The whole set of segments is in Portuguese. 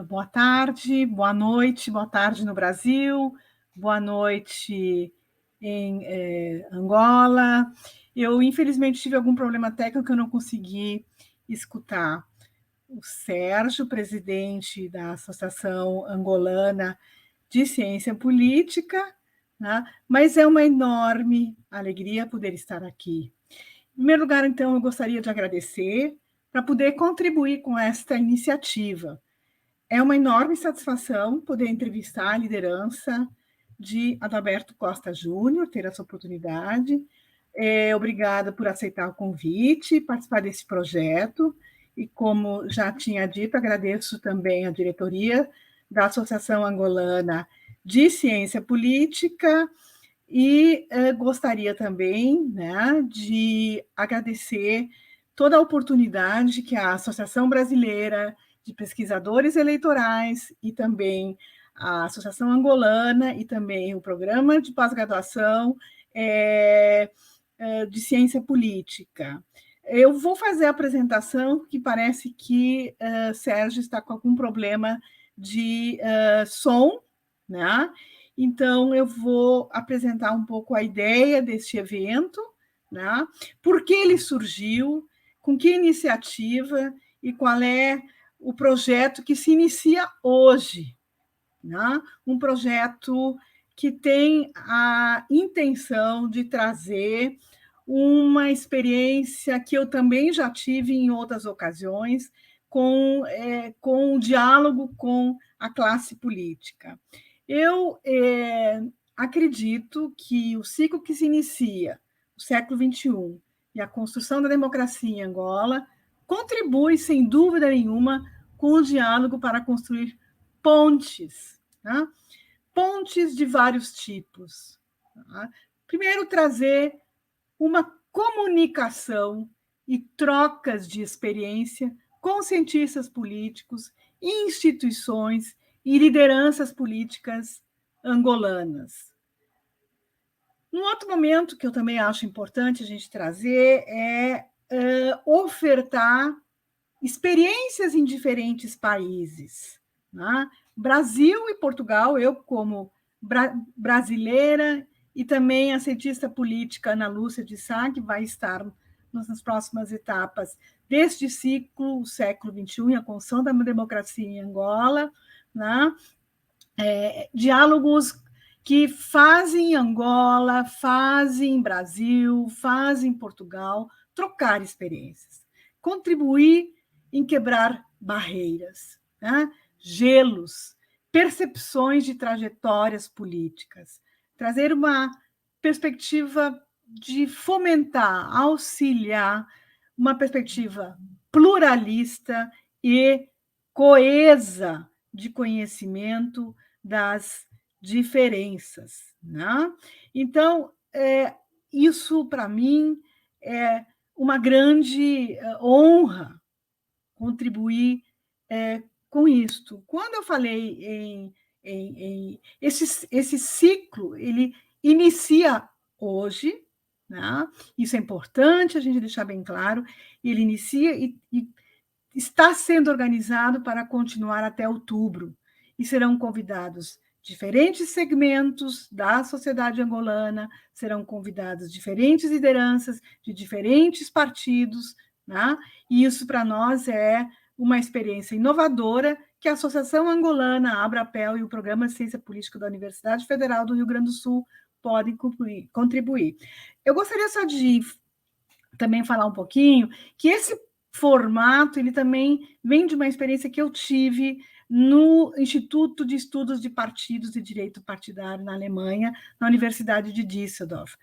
Boa tarde, boa noite, boa tarde no Brasil, boa noite em Angola. Eu, infelizmente, tive algum problema técnico, eu não consegui escutar o Sérgio, presidente da Associação Angolana de Ciência Política, né? Mas é uma enorme alegria poder estar aqui. Em primeiro lugar, então, eu gostaria de agradecer para poder contribuir com esta iniciativa. É uma enorme satisfação poder entrevistar a liderança de Adalberto Costa Júnior, ter essa oportunidade. Obrigada por aceitar o convite, participar desse projeto. E, como já tinha dito, agradeço também a diretoria da Associação Angolana de Ciência Política e gostaria também, né, de agradecer toda a oportunidade que a Associação Brasileira de Pesquisadores Eleitorais e também a Associação Angolana e também o Programa de Pós-Graduação de Ciência Política. Eu vou fazer a apresentação, que parece que Sérgio está com algum problema de som, né? Então, eu vou apresentar um pouco a ideia deste evento, né? Por que ele surgiu, com que iniciativa e qual é o projeto que se inicia hoje, né? Um projeto que tem a intenção de trazer uma experiência que eu também já tive em outras ocasiões, com o diálogo com a classe política. Eu acredito que o ciclo que se inicia, o século XXI, e a construção da democracia em Angola, contribui, sem dúvida nenhuma, com o diálogo para construir pontes, né? Pontes de vários tipos. Tá? Primeiro, trazer uma comunicação e trocas de experiência com cientistas políticos, instituições e lideranças políticas angolanas. Um outro momento que eu também acho importante a gente trazer é ofertar experiências em diferentes países. Né? Brasil e Portugal, eu como brasileira e também a cientista política Ana Lúcia de Sá, que vai estar nas próximas etapas deste ciclo, o século XXI, a construção da democracia em Angola, né? Diálogos que fazem Angola, fazem Brasil, fazem Portugal, trocar experiências, contribuir em quebrar barreiras, né? Gelos, percepções de trajetórias políticas, trazer uma perspectiva de fomentar, auxiliar uma perspectiva pluralista e coesa de conhecimento das diferenças. Né? Então, isso, para mim, é uma grande honra contribuir com isto. Quando eu falei em esse ciclo, ele inicia hoje, né? Isso é importante a gente deixar bem claro, ele inicia e está sendo organizado para continuar até outubro, e serão convidados diferentes segmentos da sociedade angolana, serão convidadas diferentes lideranças de diferentes partidos, né? E isso para nós é uma experiência inovadora que a Associação Angolana, a Abrapel e o Programa de Ciência Política da Universidade Federal do Rio Grande do Sul podem contribuir. Eu gostaria só de também falar um pouquinho que esse formato ele também vem de uma experiência que eu tive no Instituto de Estudos de Partidos e Direito Partidário na Alemanha, na Universidade de Düsseldorf.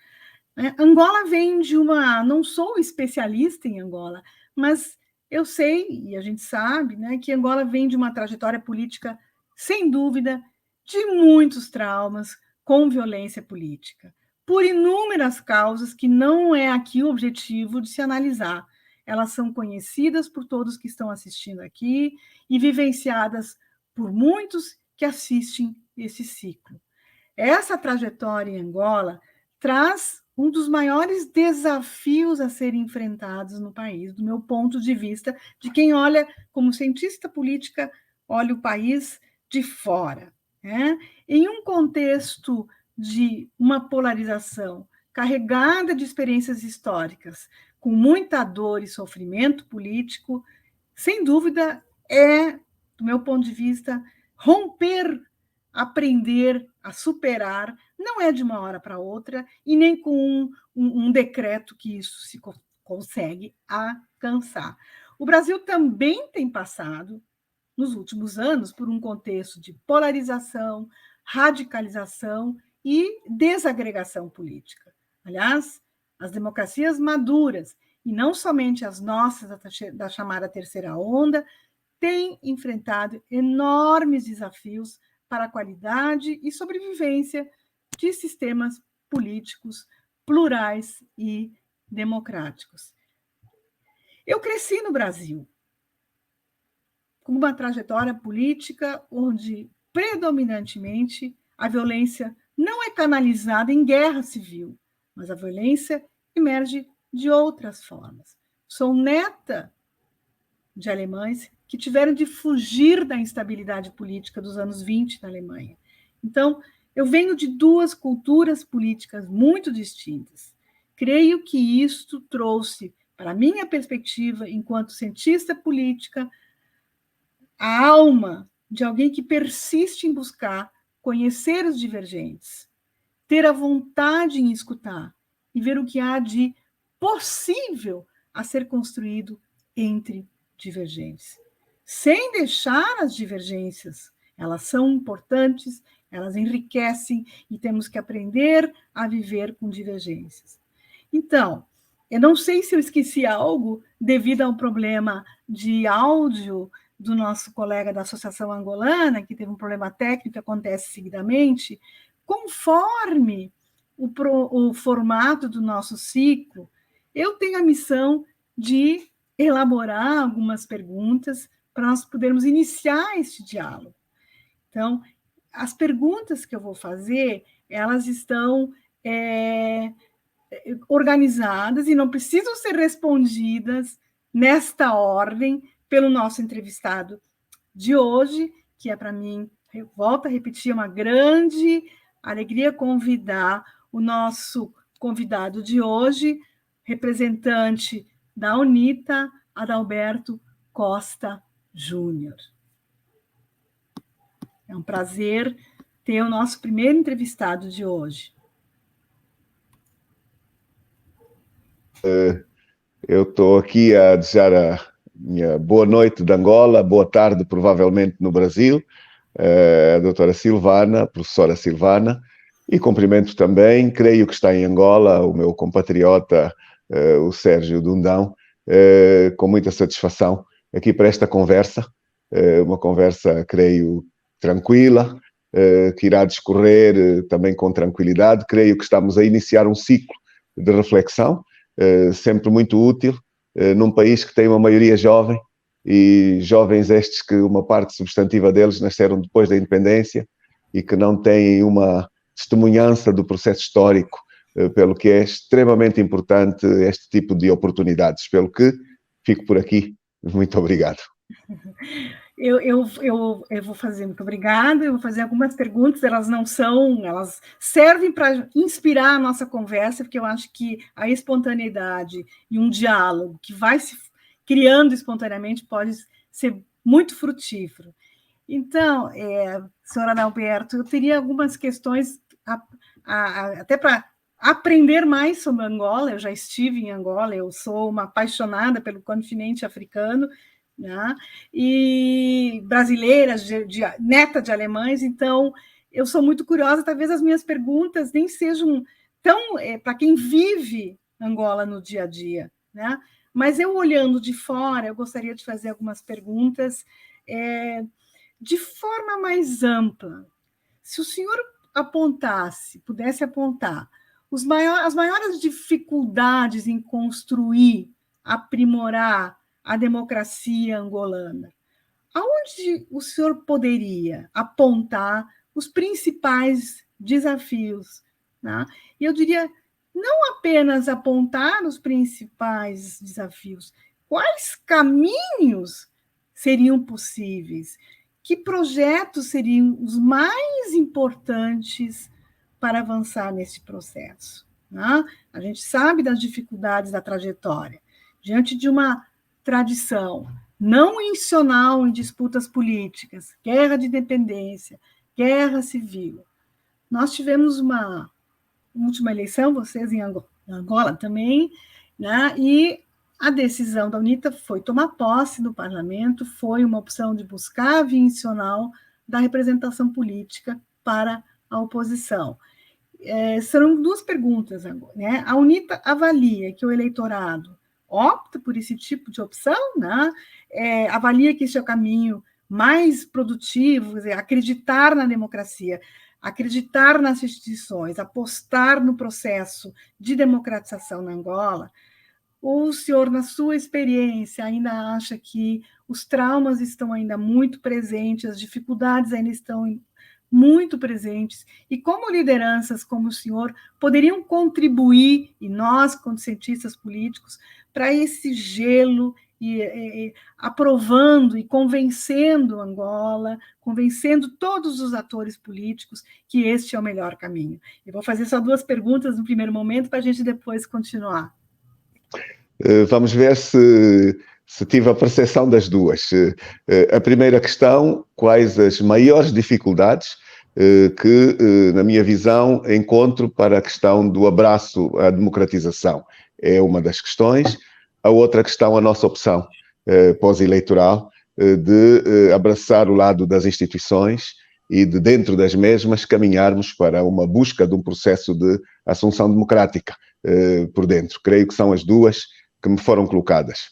Angola vem de uma... Não sou especialista em Angola, mas eu sei, e a gente sabe, né, que Angola vem de uma trajetória política, sem dúvida, de muitos traumas com violência política, por inúmeras causas que não é aqui o objetivo de se analisar. Elas são conhecidas por todos que estão assistindo aqui e vivenciadas por muitos que assistem esse ciclo. Essa trajetória em Angola traz um dos maiores desafios a serem enfrentados no país, do meu ponto de vista, de quem olha, como cientista política, olha o país de fora. Né? Em um contexto de uma polarização carregada de experiências históricas, com muita dor e sofrimento político, sem dúvida é, do meu ponto de vista, romper, aprender a superar, não é de uma hora para outra, e nem com um decreto que isso se consegue alcançar. O Brasil também tem passado, nos últimos anos, por um contexto de polarização, radicalização e desagregação política. Aliás, as democracias maduras, e não somente as nossas da chamada terceira onda, têm enfrentado enormes desafios para a qualidade e sobrevivência de sistemas políticos plurais e democráticos. Eu cresci no Brasil com uma trajetória política onde, predominantemente, a violência não é canalizada em guerra civil, mas a violência emerge de outras formas. Sou neta de alemães que tiveram de fugir da instabilidade política dos anos 20 na Alemanha. Então, eu venho de duas culturas políticas muito distintas. Creio que isto trouxe, para a minha perspectiva, enquanto cientista política, a alma de alguém que persiste em buscar conhecer os divergentes, ter a vontade em escutar e ver o que há de possível a ser construído entre divergentes, sem deixar as divergências. Elas são importantes, elas enriquecem e temos que aprender a viver com divergências. Então, eu não sei se eu esqueci algo devido a um problema de áudio do nosso colega da Associação Angolana, que teve um problema técnico que acontece seguidamente. Conforme o formato do nosso ciclo, eu tenho a missão de elaborar algumas perguntas para nós podermos iniciar este diálogo. Então, as perguntas que eu vou fazer, elas estão organizadas e não precisam ser respondidas nesta ordem pelo nosso entrevistado de hoje, que é para mim, eu volto a repetir, uma grande alegria convidar o nosso convidado de hoje, representante da UNITA, Adalberto Costa Júnior. É um prazer ter o nosso primeiro entrevistado de hoje. Eu estou aqui a desejar a minha boa noite de Angola, boa tarde provavelmente no Brasil, a doutora Silvana, a professora Silvana, e cumprimento também, creio que está em Angola, o meu compatriota, o Sérgio Dundão, com muita satisfação aqui para esta conversa, uma conversa, creio, tranquila, que irá discorrer também com tranquilidade. Creio que estamos a iniciar um ciclo de reflexão, sempre muito útil, num país que tem uma maioria jovem, e jovens estes que uma parte substantiva deles nasceram depois da independência e que não têm uma testemunhança do processo histórico, pelo que é extremamente importante este tipo de oportunidades. Pelo que fico por aqui. Muito obrigado. Eu vou fazer, muito obrigada, eu vou fazer algumas perguntas, elas servem para inspirar a nossa conversa, porque eu acho que a espontaneidade e um diálogo que vai se criando espontaneamente pode ser muito frutífero. Então, senhora Adalberto, eu teria algumas questões até para aprender mais sobre Angola. Eu já estive em Angola, eu sou uma apaixonada pelo continente africano, né? E brasileira, neta de alemães, então eu sou muito curiosa. Talvez as minhas perguntas nem sejam tão para quem vive Angola no dia a dia, né? Mas eu olhando de fora, eu gostaria de fazer algumas perguntas de forma mais ampla. Se o senhor pudesse apontar as maiores dificuldades em construir, aprimorar a democracia angolana, aonde o senhor poderia apontar os principais desafios? Né? E eu diria, não apenas apontar os principais desafios, quais caminhos seriam possíveis, que projetos seriam os mais importantes para avançar nesse processo, né? A gente sabe das dificuldades da trajetória, diante de uma tradição não intencional em disputas políticas, guerra de independência, guerra civil. Nós tivemos uma última eleição, vocês em Angola também, né? E a decisão da UNITA foi tomar posse no parlamento, foi uma opção de buscar a via institucional da representação política para a oposição. Serão duas perguntas agora, né? A UNITA avalia que o eleitorado opta por esse tipo de opção, né? Avalia que esse é o caminho mais produtivo, acreditar na democracia, acreditar nas instituições, apostar no processo de democratização na Angola. Ou o senhor, na sua experiência, ainda acha que os traumas estão ainda muito presentes, as dificuldades ainda estão muito presentes, e como lideranças como o senhor poderiam contribuir, e nós, como cientistas políticos, para esse gelo, e aprovando e convencendo Angola, convencendo todos os atores políticos que este é o melhor caminho. Eu vou fazer só duas perguntas no primeiro momento, para a gente depois continuar. Vamos ver se tive a percepção das duas. A primeira questão, quais as maiores dificuldades que, na minha visão, encontro para a questão do abraço à democratização? É uma das questões. A outra questão, a nossa opção pós-eleitoral de abraçar o lado das instituições e de dentro das mesmas caminharmos para uma busca de um processo de assunção democrática por dentro. Creio que são as duas que me foram colocadas.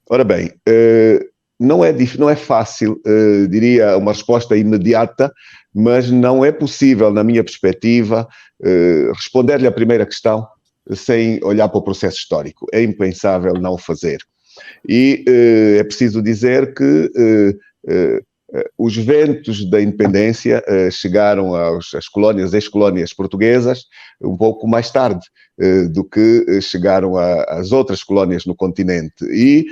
Ora bem, não é fácil, diria, uma resposta imediata, mas não é possível, na minha perspectiva, responder-lhe à primeira questão sem olhar para o processo histórico. É impensável não o fazer. E é preciso dizer que os ventos da independência chegaram às colónias, ex-colónias portuguesas, um pouco mais tarde do que chegaram às outras colónias no continente. E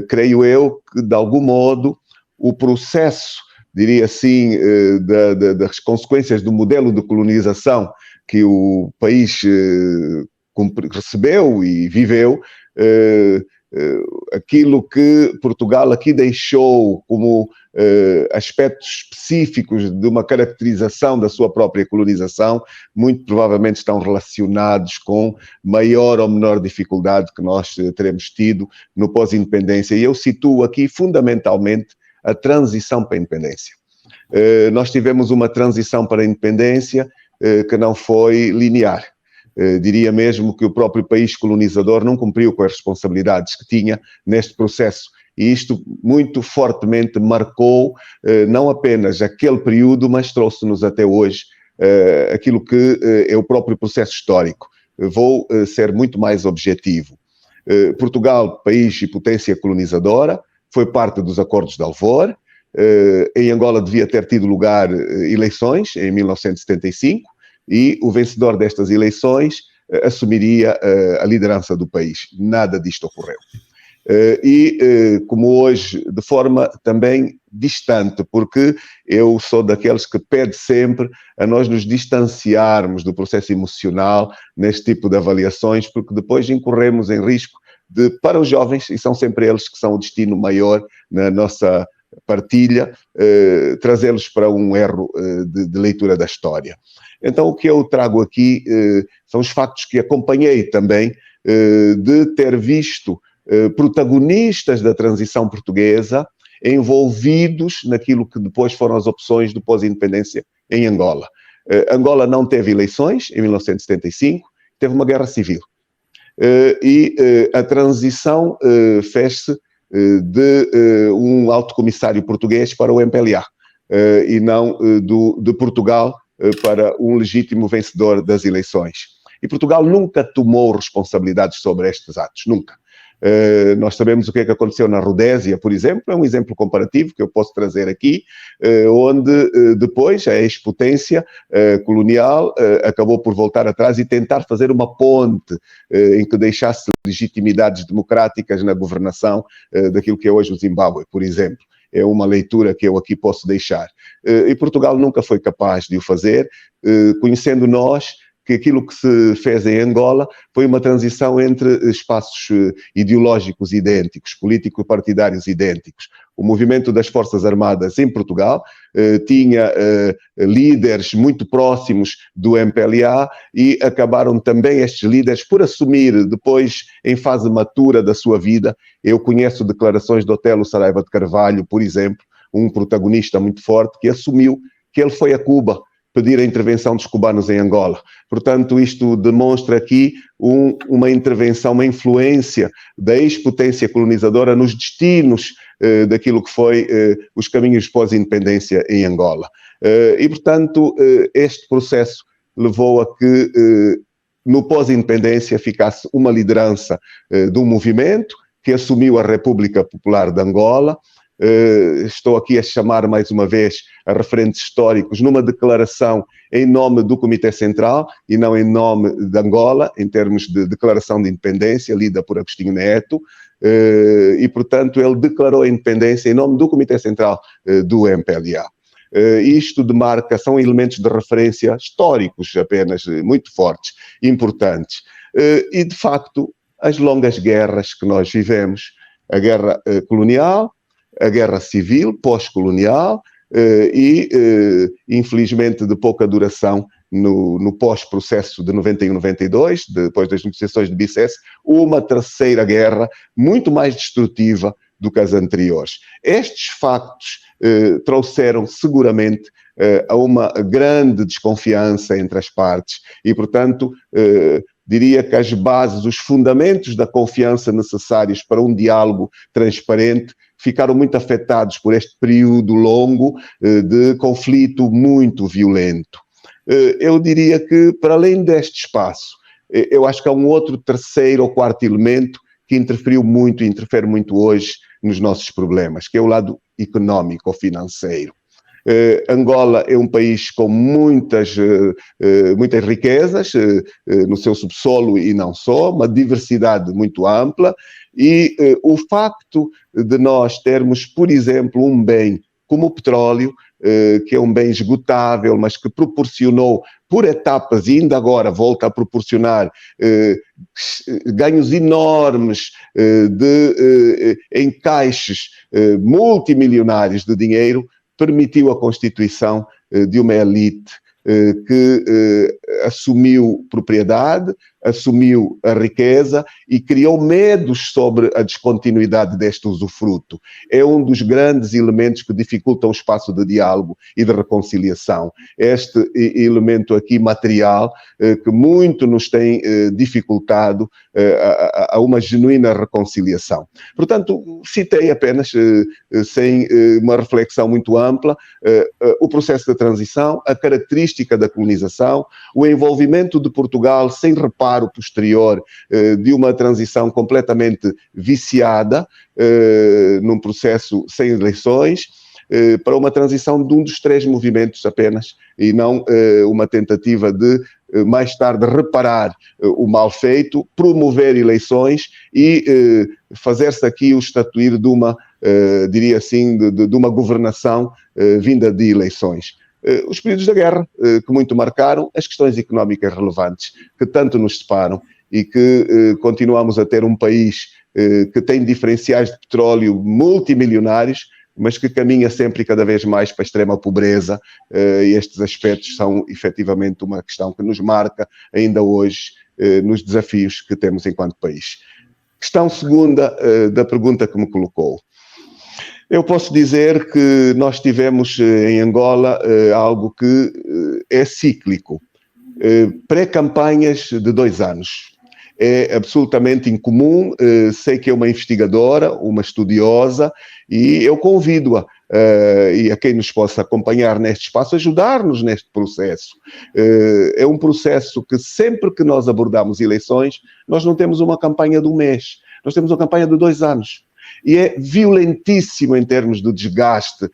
creio eu que, de algum modo, o processo, diria assim, das consequências do modelo de colonização que o país recebeu e viveu, aquilo que Portugal aqui deixou como aspectos específicos de uma caracterização da sua própria colonização, muito provavelmente estão relacionados com maior ou menor dificuldade que nós teremos tido no pós-independência. E eu situo aqui fundamentalmente a transição para a independência. Nós tivemos uma transição para a independência que não foi linear. Diria mesmo que o próprio país colonizador não cumpriu com as responsabilidades que tinha neste processo. E isto muito fortemente marcou não apenas aquele período, mas trouxe-nos até hoje aquilo que é o próprio processo histórico. Vou ser muito mais objetivo. Portugal, país e potência colonizadora, foi parte dos Acordos de Alvor. Em Angola devia ter tido lugar eleições em 1975. E o vencedor destas eleições assumiria a liderança do país. Nada disto ocorreu. Como hoje, de forma também distante, porque eu sou daqueles que pede sempre a nós nos distanciarmos do processo emocional neste tipo de avaliações, porque depois incorremos em risco de, para os jovens, e são sempre eles que são o destino maior na nossa partilha, trazê-los para um erro de leitura da história. Então, o que eu trago aqui são os factos que acompanhei também de ter visto protagonistas da transição portuguesa envolvidos naquilo que depois foram as opções do pós-independência em Angola. Angola não teve eleições em 1975, teve uma guerra civil. A transição fez-se de um alto comissário português para o MPLA e não de Portugal para um legítimo vencedor das eleições. E Portugal nunca tomou responsabilidades sobre estes atos, nunca. Nós sabemos o que é que aconteceu na Rodésia, por exemplo, é um exemplo comparativo que eu posso trazer aqui, onde depois a ex-potência colonial acabou por voltar atrás e tentar fazer uma ponte em que deixasse legitimidades democráticas na governação daquilo que é hoje o Zimbábue, por exemplo. É uma leitura que eu aqui posso deixar. E Portugal nunca foi capaz de o fazer, conhecendo nós que aquilo que se fez em Angola foi uma transição entre espaços ideológicos idênticos, político-partidários idênticos. O movimento das Forças Armadas em Portugal tinha líderes muito próximos do MPLA e acabaram também estes líderes por assumir, depois, em fase matura da sua vida, eu conheço declarações de Otelo Saraiva de Carvalho, por exemplo, um protagonista muito forte, que assumiu que ele foi a Cuba pedir a intervenção dos cubanos em Angola. Portanto, isto demonstra aqui uma intervenção, uma influência da ex-potência colonizadora nos destinos daquilo que foi os caminhos pós-independência em Angola. E, portanto, este processo levou a que no pós-independência ficasse uma liderança de um movimento que assumiu a República Popular de Angola. Estou aqui a chamar mais uma vez a referentes históricos numa declaração em nome do Comitê Central e não em nome de Angola, em termos de declaração de independência, lida por Agostinho Neto, e, portanto, ele declarou a independência em nome do Comitê Central do MPLA. Isto demarca, são elementos de referência históricos apenas, muito fortes, importantes. E, de facto, as longas guerras que nós vivemos, a guerra colonial, a guerra civil, pós-colonial, e, infelizmente, de pouca duração no pós-processo de 91-92, depois das negociações de Bicesse, uma terceira guerra muito mais destrutiva do que as anteriores. Estes factos trouxeram seguramente a uma grande desconfiança entre as partes e, portanto, diria que as bases, os fundamentos da confiança necessários para um diálogo transparente ficaram muito afetados por este período longo de conflito muito violento. Eu diria que, para além deste espaço, eu acho que há um outro terceiro ou quarto elemento que interferiu muito e interfere muito hoje nos nossos problemas, que é o lado económico ou financeiro. Angola é um país com muitas riquezas no seu subsolo e não só, uma diversidade muito ampla, e o facto de nós termos, por exemplo, um bem como o petróleo, que é um bem esgotável, mas que proporcionou por etapas e ainda agora volta a proporcionar ganhos enormes de encaixes multimilionários de dinheiro, permitiu a constituição de uma elite que assumiu propriedade, assumiu a riqueza e criou medos sobre a descontinuidade deste usufruto. É um dos grandes elementos que dificultam o espaço de diálogo e de reconciliação. Este elemento aqui material que muito nos tem dificultado a uma genuína reconciliação. Portanto, citei apenas, sem uma reflexão muito ampla, o processo de transição, a característica da colonização, o envolvimento de Portugal sem reparo posterior de uma transição completamente viciada, num processo sem eleições, para uma transição de um dos três movimentos apenas, e não uma tentativa de, mais tarde, reparar o mal feito, promover eleições e fazer-se aqui o estatuir de uma, diria assim, de uma governação vinda de eleições. Os períodos da guerra, que muito marcaram, as questões económicas relevantes, que tanto nos separam e que continuamos a ter um país que tem diferenciais de petróleo multimilionários, mas que caminha sempre e cada vez mais para a extrema pobreza, e estes aspectos são efetivamente uma questão que nos marca ainda hoje nos desafios que temos enquanto país. Questão segunda da pergunta que me colocou. Eu posso dizer que nós tivemos em Angola algo que é cíclico, pré-campanhas de 2 anos. É absolutamente incomum, sei que é uma investigadora, uma estudiosa, e eu convido-a, e a quem nos possa acompanhar neste espaço, ajudar-nos neste processo. É um processo que sempre que nós abordamos eleições, nós não temos uma campanha de um mês. Nós temos uma campanha de 2 anos. E é violentíssimo em termos de desgaste,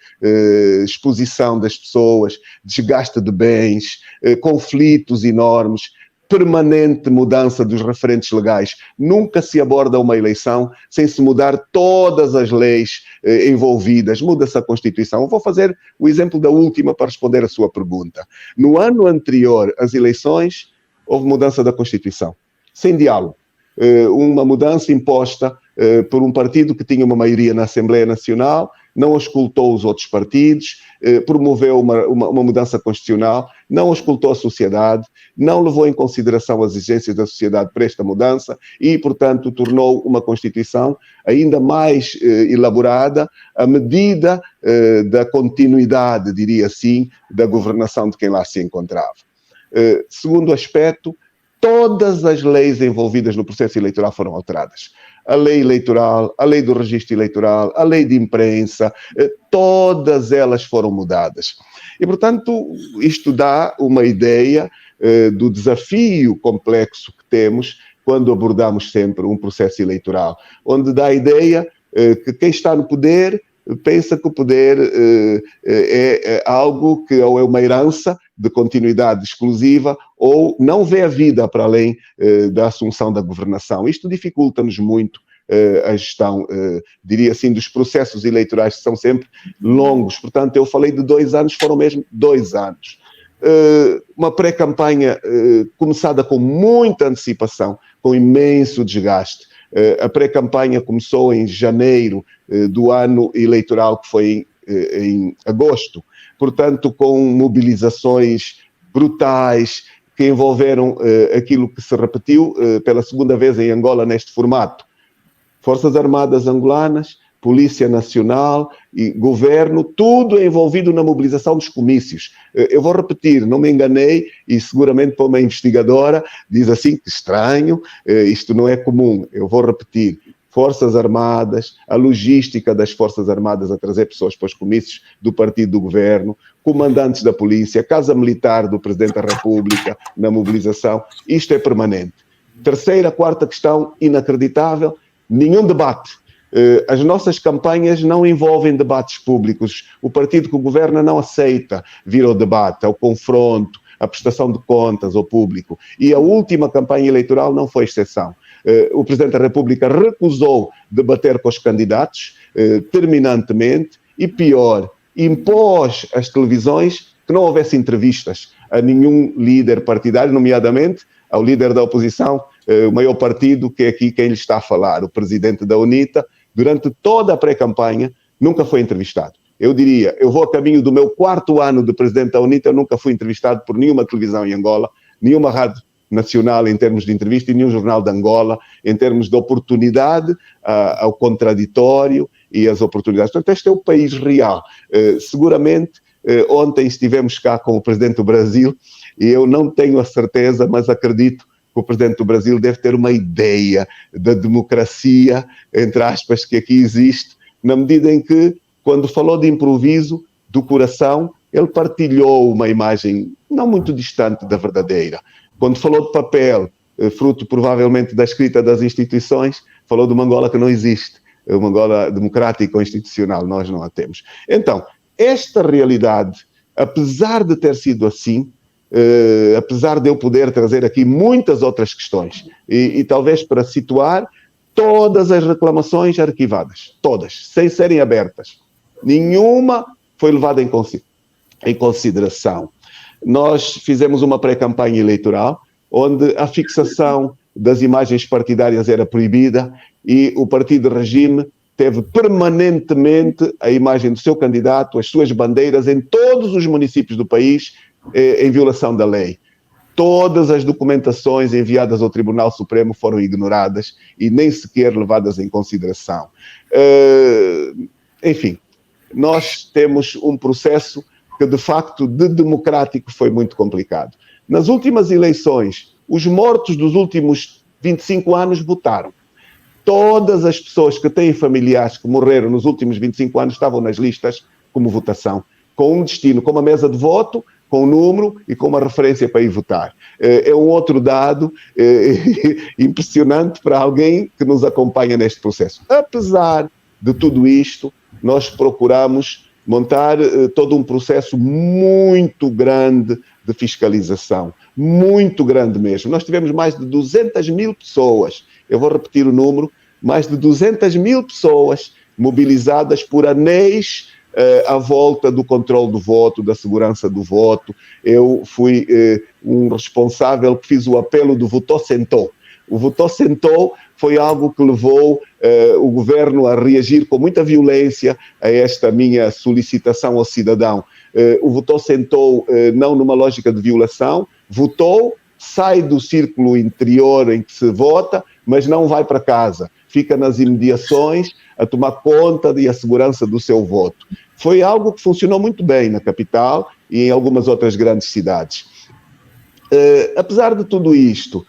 exposição das pessoas, desgaste de bens, conflitos enormes, permanente mudança dos referentes legais. Nunca se aborda uma eleição sem se mudar todas as leis envolvidas. Muda-se a Constituição. Eu vou fazer o exemplo da última para responder a sua pergunta. No ano anterior às eleições, houve mudança da Constituição, sem diálogo. Uma mudança imposta por um partido que tinha uma maioria na Assembleia Nacional, não escutou os outros partidos, promoveu uma mudança constitucional, não escutou a sociedade, não levou em consideração as exigências da sociedade para esta mudança e, portanto, tornou uma Constituição ainda mais elaborada à medida da continuidade, diria assim, da governação de quem lá se encontrava. Segundo aspecto, todas as leis envolvidas no processo eleitoral foram alteradas. A lei eleitoral, a lei do registro eleitoral, a lei de imprensa, todas elas foram mudadas. E, portanto, isto dá uma ideia do desafio complexo que temos quando abordamos sempre um processo eleitoral, onde dá a ideia que quem está no poder pensa que o poder é algo que ou é uma herança de continuidade exclusiva ou não vê a vida para além da assunção da governação. Isto dificulta-nos muito a gestão, diria assim, dos processos eleitorais que são sempre longos. Portanto, eu falei de 2 anos, foram mesmo 2 anos. Uma pré-campanha começada com muita antecipação, com imenso desgaste. A pré-campanha começou em janeiro do ano eleitoral, que foi em agosto, portanto, com mobilizações brutais que envolveram aquilo que se repetiu pela segunda vez em Angola neste formato. Forças Armadas angolanas, Polícia Nacional e Governo, tudo envolvido na mobilização dos comícios. Eu vou repetir, não me enganei, e seguramente para uma investigadora diz assim, que estranho, isto não é comum. Eu vou repetir, Forças Armadas, a logística das Forças Armadas a trazer pessoas para os comícios do partido do Governo, comandantes da Polícia, Casa Militar do Presidente da República na mobilização, isto é permanente. Terceira, quarta questão, inacreditável, nenhum debate. As nossas campanhas não envolvem debates públicos. O partido que governa não aceita vir ao debate, ao confronto, à prestação de contas ao público. E a última campanha eleitoral não foi exceção. O Presidente da República recusou debater com os candidatos, terminantemente, e pior, impôs às televisões que não houvesse entrevistas a nenhum líder partidário, nomeadamente ao líder da oposição, o maior partido, que é aqui quem lhe está a falar, o presidente da UNITA. Durante toda a pré-campanha, nunca foi entrevistado. Eu diria, eu vou a caminho do meu 4º ano de presidente da UNITA, eu nunca fui entrevistado por nenhuma televisão em Angola, nenhuma rádio nacional em termos de entrevista e nenhum jornal de Angola em termos de oportunidade ao contraditório e as oportunidades. Portanto, este é o país real. Seguramente, ontem estivemos cá com o presidente do Brasil e eu não tenho a certeza, mas acredito que o presidente do Brasil deve ter uma ideia da democracia, entre aspas, que aqui existe, na medida em que, quando falou de improviso, do coração, ele partilhou uma imagem não muito distante da verdadeira. Quando falou de papel, fruto provavelmente da escrita das instituições, falou de uma Angola que não existe, uma Angola democrática ou institucional, nós não a temos. Então, esta realidade, apesar de ter sido assim, apesar de eu poder trazer aqui muitas outras questões, e talvez para situar todas as reclamações arquivadas, todas, sem serem abertas. Nenhuma foi levada em consideração. Nós fizemos uma pré-campanha eleitoral, onde a fixação das imagens partidárias era proibida e o partido de regime teve permanentemente a imagem do seu candidato, as suas bandeiras em todos os municípios do país, em violação da lei. Todas as documentações enviadas ao Tribunal Supremo foram ignoradas e nem sequer levadas em consideração. Enfim, nós temos um processo que, de facto, de democrático foi muito complicado. Nas últimas eleições, os mortos dos últimos 25 anos votaram. Todas as pessoas que têm familiares que morreram nos últimos 25 anos estavam nas listas como votação, com um destino, com uma mesa de voto, com o número e com uma referência para ir votar. É um outro dado impressionante para alguém que nos acompanha neste processo. Apesar de tudo isto, nós procuramos montar todo um processo muito grande de fiscalização, muito grande mesmo. Nós tivemos mais de 200 mil pessoas, eu vou repetir o número, mais de 200 mil pessoas mobilizadas por anéis à volta do controle do voto, da segurança do voto. Eu fui um responsável que fiz o apelo do Votou Sentou. O Votou Sentou foi algo que levou o governo a reagir com muita violência a esta minha solicitação ao cidadão. O Votou Sentou não numa lógica de violação, votou, sai do círculo interior em que se vota, mas não vai para casa, fica nas imediações a tomar conta e a segurança do seu voto. Foi algo que funcionou muito bem na capital e em algumas outras grandes cidades. Apesar de tudo isto,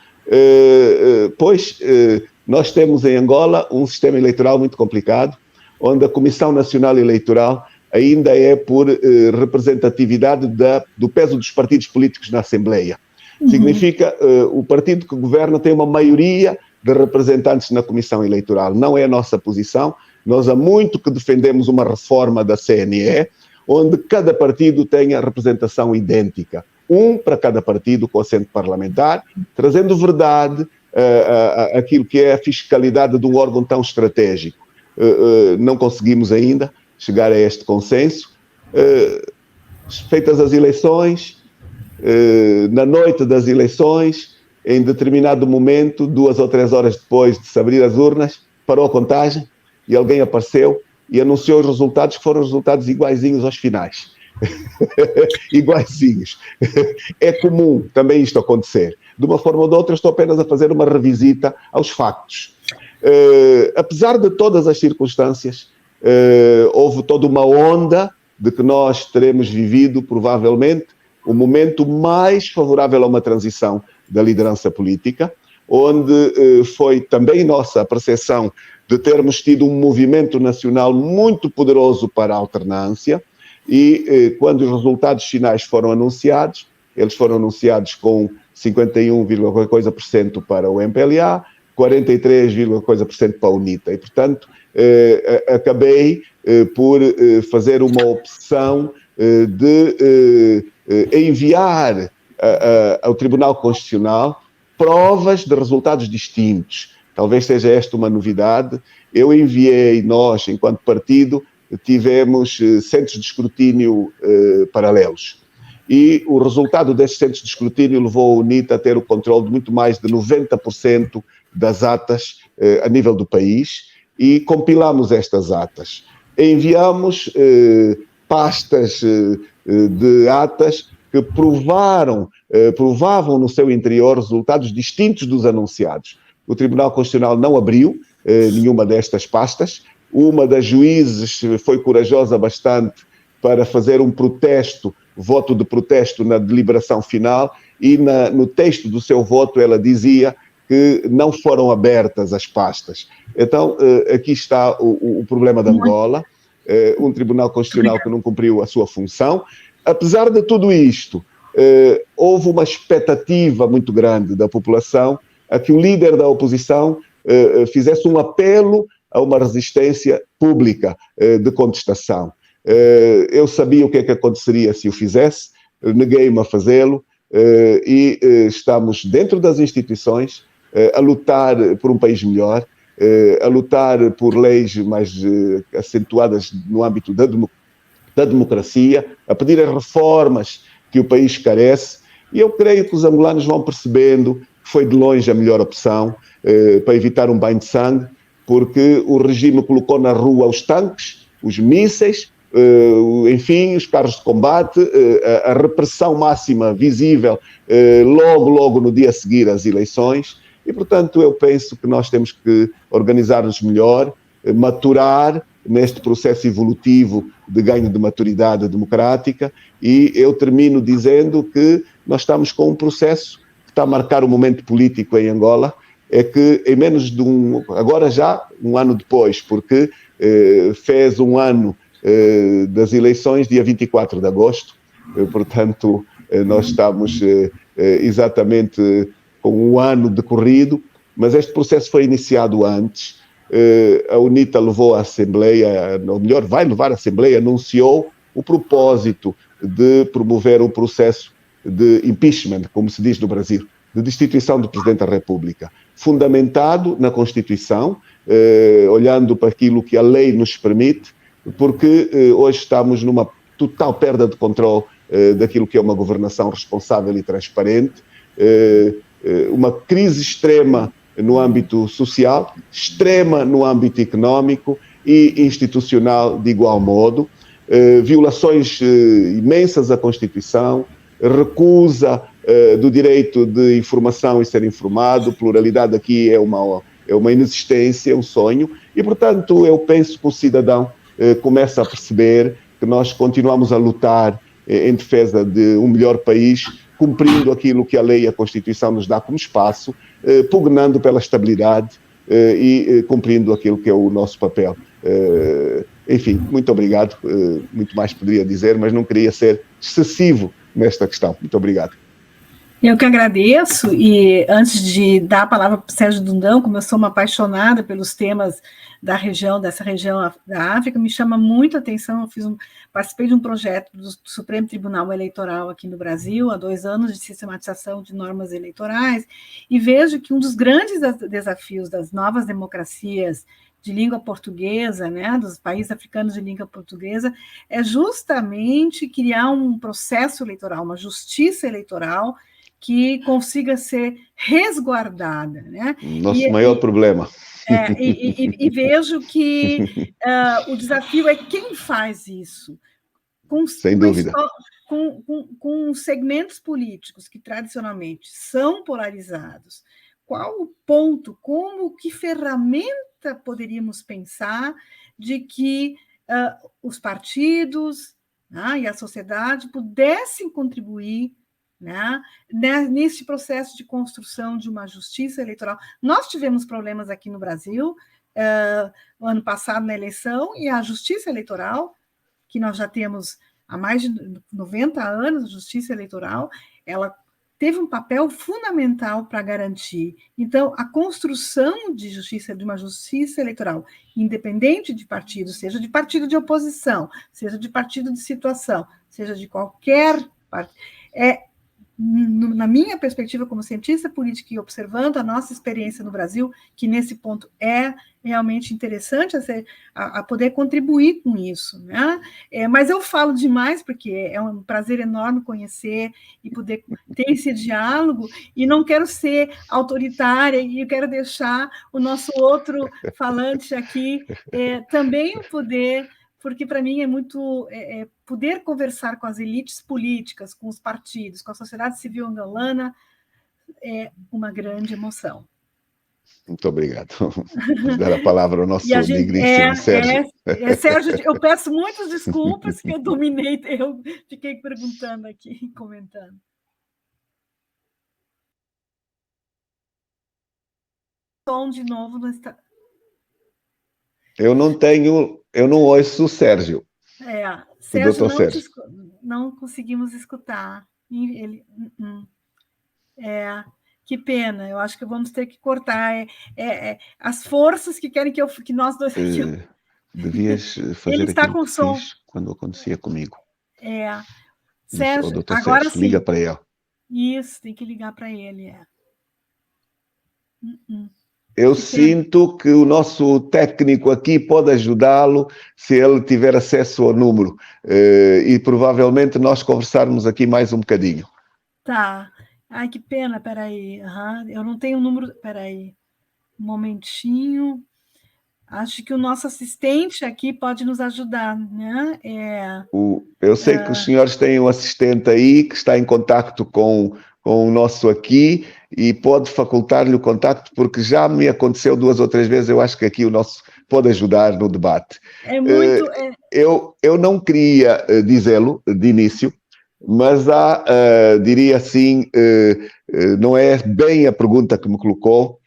nós temos em Angola um sistema eleitoral muito complicado, onde a Comissão Nacional Eleitoral ainda é por representatividade do peso dos partidos políticos na Assembleia. Significa o partido que governa tem uma maioria de representantes na Comissão Eleitoral. Não é a nossa posição. Nós há muito que defendemos uma reforma da CNE, onde cada partido tenha representação idêntica. Um para cada partido com assento parlamentar, trazendo verdade aquilo que é a fiscalidade de um órgão tão estratégico. Não conseguimos ainda chegar a este consenso. Feitas as eleições, na noite das eleições, em determinado momento, 2 ou 3 horas depois de se abrir as urnas, parou a contagem e alguém apareceu e anunciou os resultados, que foram resultados iguaizinhos aos finais. Iguaizinhos. É comum também isto acontecer. De uma forma ou de outra, estou apenas a fazer uma revisita aos factos. Apesar de todas as circunstâncias, houve toda uma onda de que nós teremos vivido, provavelmente, o momento mais favorável a uma transição da liderança política, onde foi também nossa a percepção de termos tido um movimento nacional muito poderoso para a alternância e quando os resultados finais foram anunciados, eles foram anunciados com 51,coisa% para o MPLA, 43,coisa% para a UNITA e, portanto, acabei por fazer uma opção de enviar ao Tribunal Constitucional provas de resultados distintos. Talvez seja esta uma novidade. Eu enviei, nós, enquanto partido, tivemos centros de escrutínio paralelos. E o resultado destes centros de escrutínio levou a UNITA a ter o controle de muito mais de 90% das atas a nível do país e compilamos estas atas. Enviamos pastas de atas que provavam no seu interior resultados distintos dos anunciados. O Tribunal Constitucional não abriu nenhuma destas pastas. Uma das juízes foi corajosa bastante para fazer um protesto, voto de protesto na deliberação final, e no texto do seu voto ela dizia que não foram abertas as pastas. Então, aqui está o problema de Angola, um Tribunal Constitucional que não cumpriu a sua função. Apesar de tudo isto, houve uma expectativa muito grande da população a que o líder da oposição fizesse um apelo a uma resistência pública de contestação. Eu sabia o que é que aconteceria se o fizesse, neguei-me a fazê-lo e estamos dentro das instituições a lutar por um país melhor, a lutar por leis mais acentuadas no âmbito da democracia, a pedir as reformas que o país carece, e eu creio que os angolanos vão percebendo que foi de longe a melhor opção para evitar um banho de sangue, porque o regime colocou na rua os tanques, os mísseis, enfim, os carros de combate, a repressão máxima visível logo no dia a seguir às eleições, e portanto eu penso que nós temos que organizar-nos melhor, maturar neste processo evolutivo de ganho de maturidade democrática, e eu termino dizendo que nós estamos com um processo que está a marcar o momento político em Angola, é que em menos de agora já um ano depois, porque fez um ano das eleições, dia 24 de agosto, portanto nós estamos exatamente com um ano decorrido, mas este processo foi iniciado antes. A UNITA levou a Assembleia, ou melhor, vai levar a Assembleia, anunciou o propósito de promover um processo de impeachment, como se diz no Brasil, de destituição do Presidente da República, fundamentado na Constituição, olhando para aquilo que a lei nos permite, porque hoje estamos numa total perda de controle daquilo que é uma governação responsável e transparente, uma crise extrema no âmbito social, extrema no âmbito económico e institucional de igual modo, violações imensas à Constituição, recusa do direito de informação e ser informado, pluralidade aqui é uma inexistência, é um sonho, e portanto eu penso que o cidadão começa a perceber que nós continuamos a lutar em defesa de um melhor país, cumprindo aquilo que a lei e a Constituição nos dá como espaço, pugnando pela estabilidade e cumprindo aquilo que é o nosso papel. Enfim, muito obrigado. Muito mais poderia dizer, mas não queria ser excessivo nesta questão. Muito obrigado. Eu que agradeço, e antes de dar a palavra para o Sérgio Dundão, como eu sou uma apaixonada pelos temas dessa região da África, me chama muito a atenção, participei de um projeto do Supremo Tribunal Eleitoral aqui no Brasil, há 2 anos, de sistematização de normas eleitorais, e vejo que um dos grandes desafios das novas democracias de língua portuguesa, né, dos países africanos de língua portuguesa, é justamente criar um processo eleitoral, uma justiça eleitoral, que consiga ser resguardada. Né? Nosso maior problema. E vejo que o desafio é quem faz isso. Sem dúvida. Com segmentos políticos que tradicionalmente são polarizados, qual o ponto, que ferramenta poderíamos pensar de que os partidos e a sociedade pudessem contribuir, né, nesse processo de construção de uma justiça eleitoral? Nós tivemos problemas aqui no Brasil, no ano passado na eleição, e a justiça eleitoral, que nós já temos há mais de 90 anos, a justiça eleitoral, ela teve um papel fundamental para garantir. Então, a construção de uma justiça eleitoral, independente de partido, seja de partido de oposição, seja de partido de situação, seja de qualquer partido, na minha perspectiva como cientista política e observando a nossa experiência no Brasil, que nesse ponto é realmente interessante a poder contribuir com isso. Né? Mas eu falo demais, porque é um prazer enorme conhecer e poder ter esse diálogo, e não quero ser autoritária, e eu quero deixar o nosso outro falante aqui também poder... porque para mim é muito poder conversar com as elites políticas, com os partidos, com a sociedade civil angolana, é uma grande emoção. Muito obrigado. Vou dar a palavra ao nosso digníssimo Sérgio. Sérgio, eu peço muitas desculpas que eu dominei, eu fiquei perguntando aqui, comentando. Som de novo não está... Eu não ouço o Sérgio. Sérgio, não conseguimos escutar. Que pena, eu acho que vamos ter que cortar. As forças que querem que nós dois... Devias fazer ele está aquilo com que som. fiz quando acontecia comigo. Sérgio, agora Sérgio, sim. liga para ele. Isso, tem que ligar para ele. Eu sinto que o nosso técnico aqui pode ajudá-lo se ele tiver acesso ao número, e provavelmente nós conversarmos aqui mais um bocadinho. Tá. Ai, que pena, peraí. Eu não tenho o número... Peraí. Um momentinho. Acho que o nosso assistente aqui pode nos ajudar, né? Eu sei que os senhores têm um assistente aí que está em contacto com o nosso aqui e pode facultar-lhe o contacto, porque já me aconteceu 2 ou 3 vezes, eu acho que aqui o nosso pode ajudar no debate. Eu não queria dizê-lo de início, mas diria assim, não é bem a pergunta que me colocou,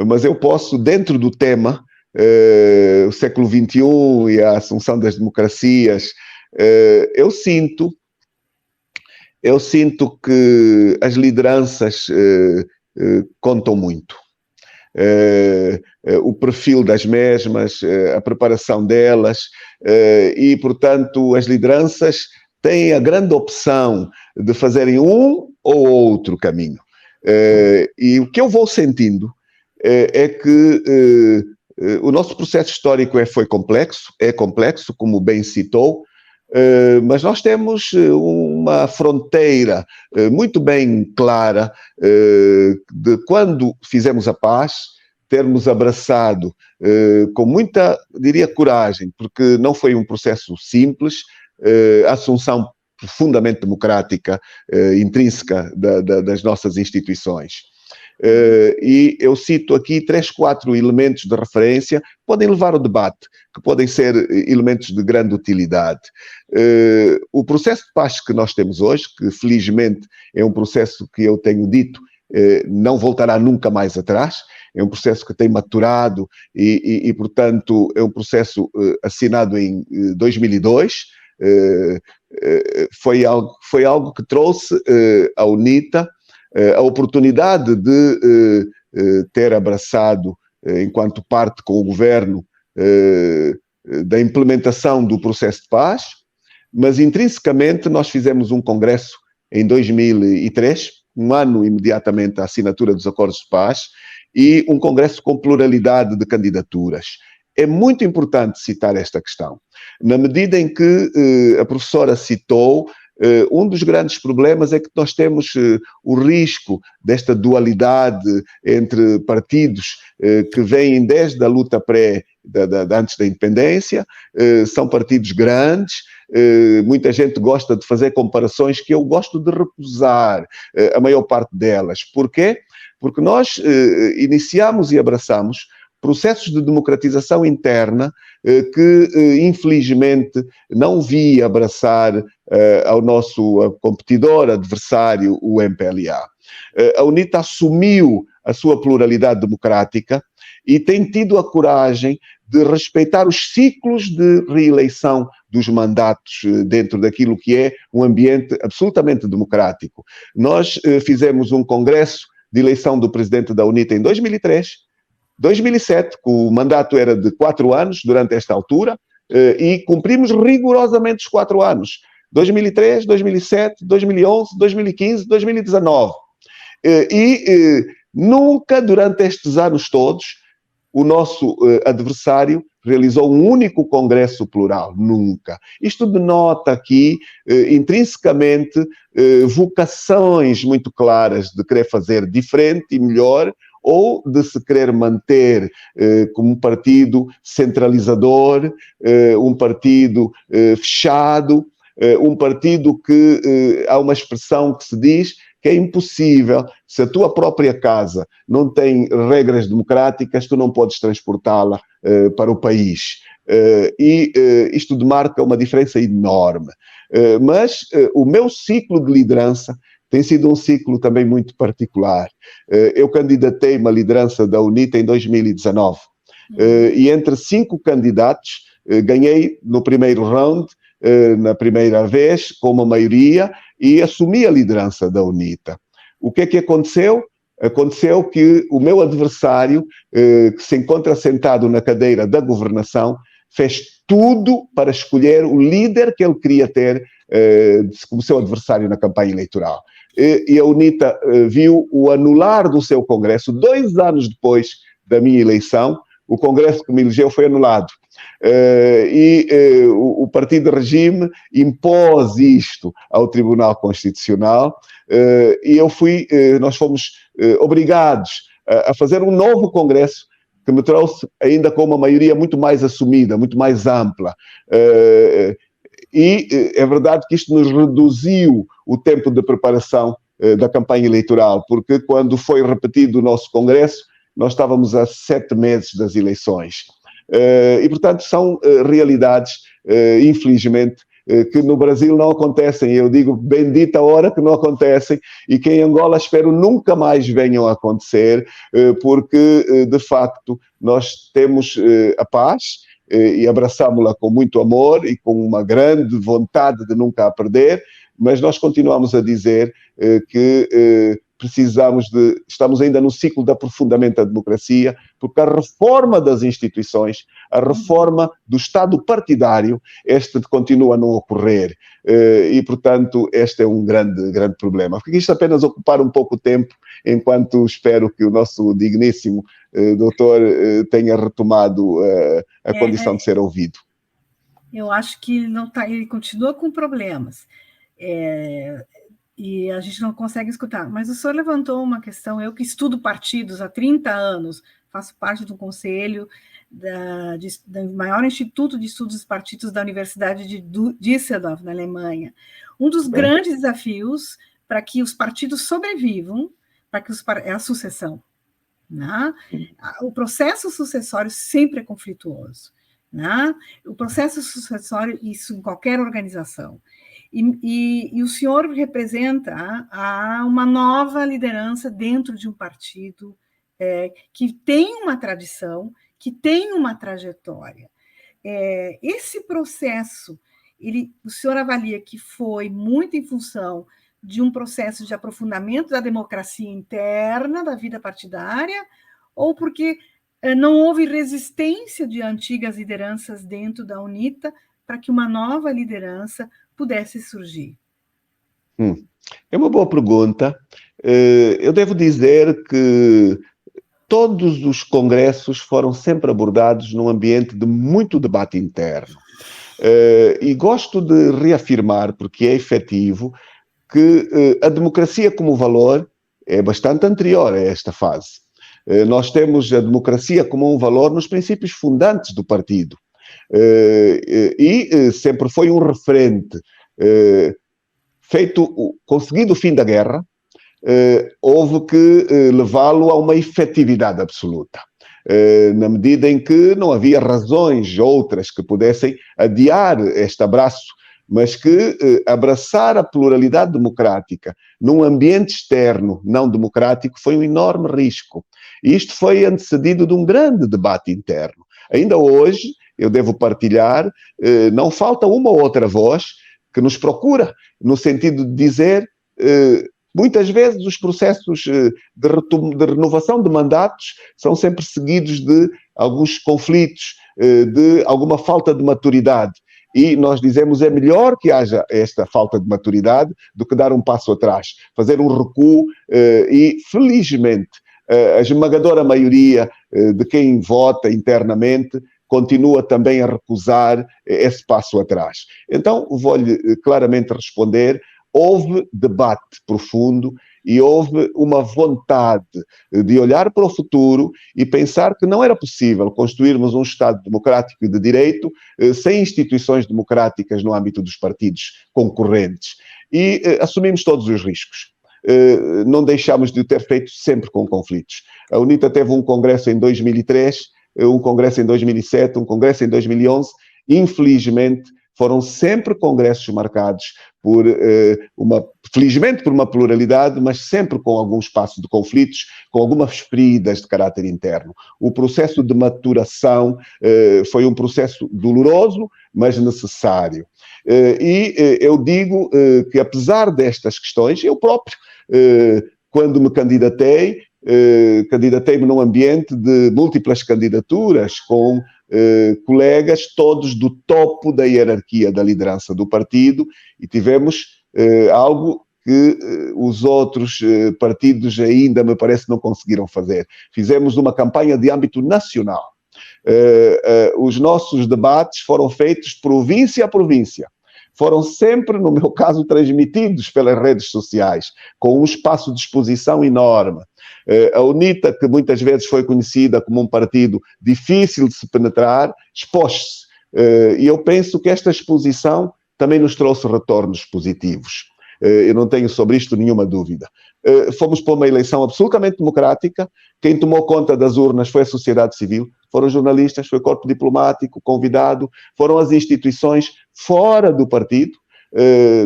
mas eu posso, dentro do tema, o século XXI e a ascensão das democracias, eu sinto eu sinto que as lideranças contam muito. O perfil das mesmas, a preparação delas, e, portanto, as lideranças têm a grande opção de fazerem um ou outro caminho. E o que eu vou sentindo é que o nosso processo histórico foi complexo, é complexo, como bem citou, mas nós temos uma fronteira muito bem clara de quando fizemos a paz, termos abraçado com muita, diria, coragem, porque não foi um processo simples, a assunção profundamente democrática, intrínseca das nossas instituições. E eu cito aqui 3, 4 elementos de referência que podem levar ao debate, que podem ser elementos de grande utilidade. O processo de paz que nós temos hoje, que felizmente é um processo que eu tenho dito, não voltará nunca mais atrás, é um processo que tem maturado e portanto, é um processo assinado em 2002, foi algo que trouxe à UNITA a oportunidade de ter abraçado, enquanto parte com o governo, da implementação do processo de paz, mas intrinsecamente nós fizemos um congresso em 2003, um ano imediatamente à assinatura dos acordos de paz, e um congresso com pluralidade de candidaturas. É muito importante citar esta questão, na medida em que a professora citou. Um dos grandes problemas é que nós temos o risco desta dualidade entre partidos que vêm desde a luta antes da independência, são partidos grandes, muita gente gosta de fazer comparações que eu gosto de recusar, a maior parte delas. Porquê? Porque nós iniciamos e abraçamos processos de democratização interna que, infelizmente, não vi abraçar ao nosso competidor, adversário, o MPLA. A UNITA assumiu a sua pluralidade democrática e tem tido a coragem de respeitar os ciclos de reeleição dos mandatos dentro daquilo que é um ambiente absolutamente democrático. Nós fizemos um congresso de eleição do presidente da UNITA em 2003, 2007, que o mandato era de 4 anos durante esta altura, e cumprimos rigorosamente os 4 anos. 2003, 2007, 2011, 2015, 2019. Nunca durante estes anos todos o nosso adversário realizou um único congresso plural, nunca. Isto denota aqui, intrinsecamente, vocações muito claras de querer fazer diferente e melhor, ou de se querer manter como um partido centralizador, um partido fechado, um partido que há uma expressão que se diz que é impossível, se a tua própria casa não tem regras democráticas, tu não podes transportá-la para o país. Isto demarca uma diferença enorme. Mas o meu ciclo de liderança tem sido um ciclo também muito particular. Eu candidatei-me à liderança da UNITA em 2019. E entre 5 candidatos, ganhei no primeiro round, na primeira vez, com uma maioria, e assumi a liderança da UNITA. O que é que aconteceu? Aconteceu que o meu adversário, que se encontra sentado na cadeira da governação, fez tudo para escolher o líder que ele queria ter como seu adversário na campanha eleitoral. E a UNITA viu o anular do seu congresso 2 anos depois da minha eleição. O congresso que me elegeu foi anulado. O partido de regime impôs isto ao Tribunal Constitucional e nós fomos obrigados a fazer um novo congresso que me trouxe ainda com uma maioria muito mais assumida, muito mais ampla. É verdade que isto nos reduziu o tempo de preparação da campanha eleitoral, porque quando foi repetido o nosso congresso, nós estávamos a 7 meses das eleições. E, portanto, são realidades, infelizmente, que no Brasil não acontecem. Eu digo, bendita a hora que não acontecem e que em Angola espero nunca mais venham a acontecer, porque, de facto, nós temos a paz e abraçámo-la com muito amor e com uma grande vontade de nunca a perder, mas nós continuamos a dizer que estamos ainda no ciclo de aprofundamento da democracia, porque a reforma das instituições, a reforma do Estado partidário, este continua a não ocorrer. E, portanto, este é um grande problema. Porque isto apenas ocupar um pouco de tempo, enquanto espero que o nosso digníssimo doutor tenha retomado a condição de ser ouvido. Eu acho que não tá, ele continua com problemas. E a gente não consegue escutar. Mas o senhor levantou uma questão, eu que estudo partidos há 30 anos, faço parte do conselho do maior instituto de estudos de partidos da Universidade de Düsseldorf, na Alemanha. Um dos grandes desafios para que os partidos sobrevivam é a sucessão. Né? O processo sucessório sempre é conflituoso. Né? O processo sucessório, isso em qualquer organização. E o senhor representa uma nova liderança dentro de um partido que tem uma tradição, que tem uma trajetória. Esse processo, o senhor avalia que foi muito em função de um processo de aprofundamento da democracia interna, da vida partidária, ou porque não houve resistência de antigas lideranças dentro da UNITA para que uma nova liderança pudesse surgir? É uma boa pergunta. Eu devo dizer que todos os congressos foram sempre abordados num ambiente de muito debate interno. E gosto de reafirmar, porque é efetivo, que a democracia como valor é bastante anterior a esta fase. Nós temos a democracia como um valor nos princípios fundantes do partido. E sempre foi um referente. Conseguido o fim da guerra, houve que levá-lo a uma efetividade absoluta, na medida em que não havia razões outras que pudessem adiar este abraço, mas que abraçar a pluralidade democrática num ambiente externo não democrático foi um enorme risco. E isto foi antecedido de um grande debate interno. Ainda hoje, eu devo partilhar, não falta uma ou outra voz que nos procura, no sentido de dizer, muitas vezes os processos de renovação de mandatos são sempre seguidos de alguns conflitos, de alguma falta de maturidade. E nós dizemos, é melhor que haja esta falta de maturidade do que dar um passo atrás, fazer um recuo e, felizmente, a esmagadora maioria de quem vota internamente continua também a recusar esse passo atrás. Então, vou-lhe claramente responder, houve debate profundo e houve uma vontade de olhar para o futuro e pensar que não era possível construirmos um Estado democrático e de direito sem instituições democráticas no âmbito dos partidos concorrentes. E assumimos todos os riscos. Não deixámos de o ter feito sempre com conflitos. A UNITA teve um congresso em 2003, um congresso em 2007, um congresso em 2011. Infelizmente, foram sempre congressos marcados por felizmente por uma pluralidade, mas sempre com algum espaço de conflitos, com algumas feridas de caráter interno. O processo de maturação foi um processo doloroso, mas necessário. E eu digo que, apesar destas questões, eu próprio, quando me candidatei-me num ambiente de múltiplas candidaturas, com colegas todos do topo da hierarquia da liderança do partido, e tivemos algo que os outros partidos ainda, me parece, não conseguiram fazer. Fizemos uma campanha de âmbito nacional. Os nossos debates foram feitos província a província. Foram sempre, no meu caso, transmitidos pelas redes sociais, com um espaço de exposição enorme. A UNITA, que muitas vezes foi conhecida como um partido difícil de se penetrar, expôs-se. E eu penso que esta exposição também nos trouxe retornos positivos. Eu não tenho sobre isto nenhuma dúvida. Fomos para uma eleição absolutamente democrática. Quem tomou conta das urnas foi a sociedade civil, foram jornalistas, foi o corpo diplomático convidado, foram as instituições fora do partido.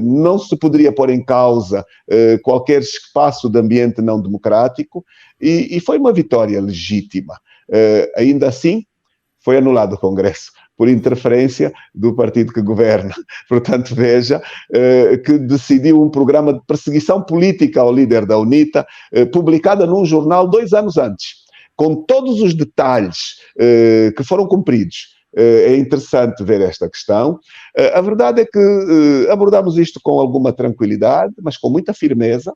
Não se poderia pôr em causa qualquer espaço de ambiente não democrático, e foi uma vitória legítima. Ainda assim, foi anulado o Congresso, por interferência do partido que governa. Portanto, veja que decidiu um programa de perseguição política ao líder da UNITA, publicada num jornal 2 anos antes, com todos os detalhes que foram cumpridos. É interessante ver esta questão. A verdade é que abordamos isto com alguma tranquilidade, mas com muita firmeza,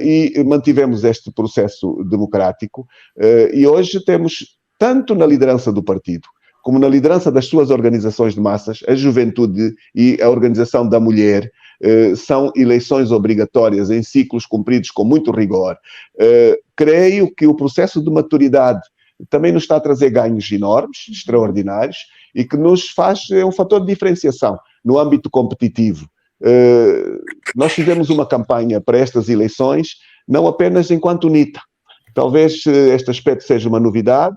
e mantivemos este processo democrático. E hoje temos, tanto na liderança do partido, como na liderança das suas organizações de massas, a juventude e a organização da mulher, são eleições obrigatórias em ciclos cumpridos com muito rigor. Creio que o processo de maturidade também nos está a trazer ganhos enormes, extraordinários, e que nos faz, é um fator de diferenciação no âmbito competitivo. Nós fizemos uma campanha para estas eleições, não apenas enquanto UNITA. Talvez este aspecto seja uma novidade,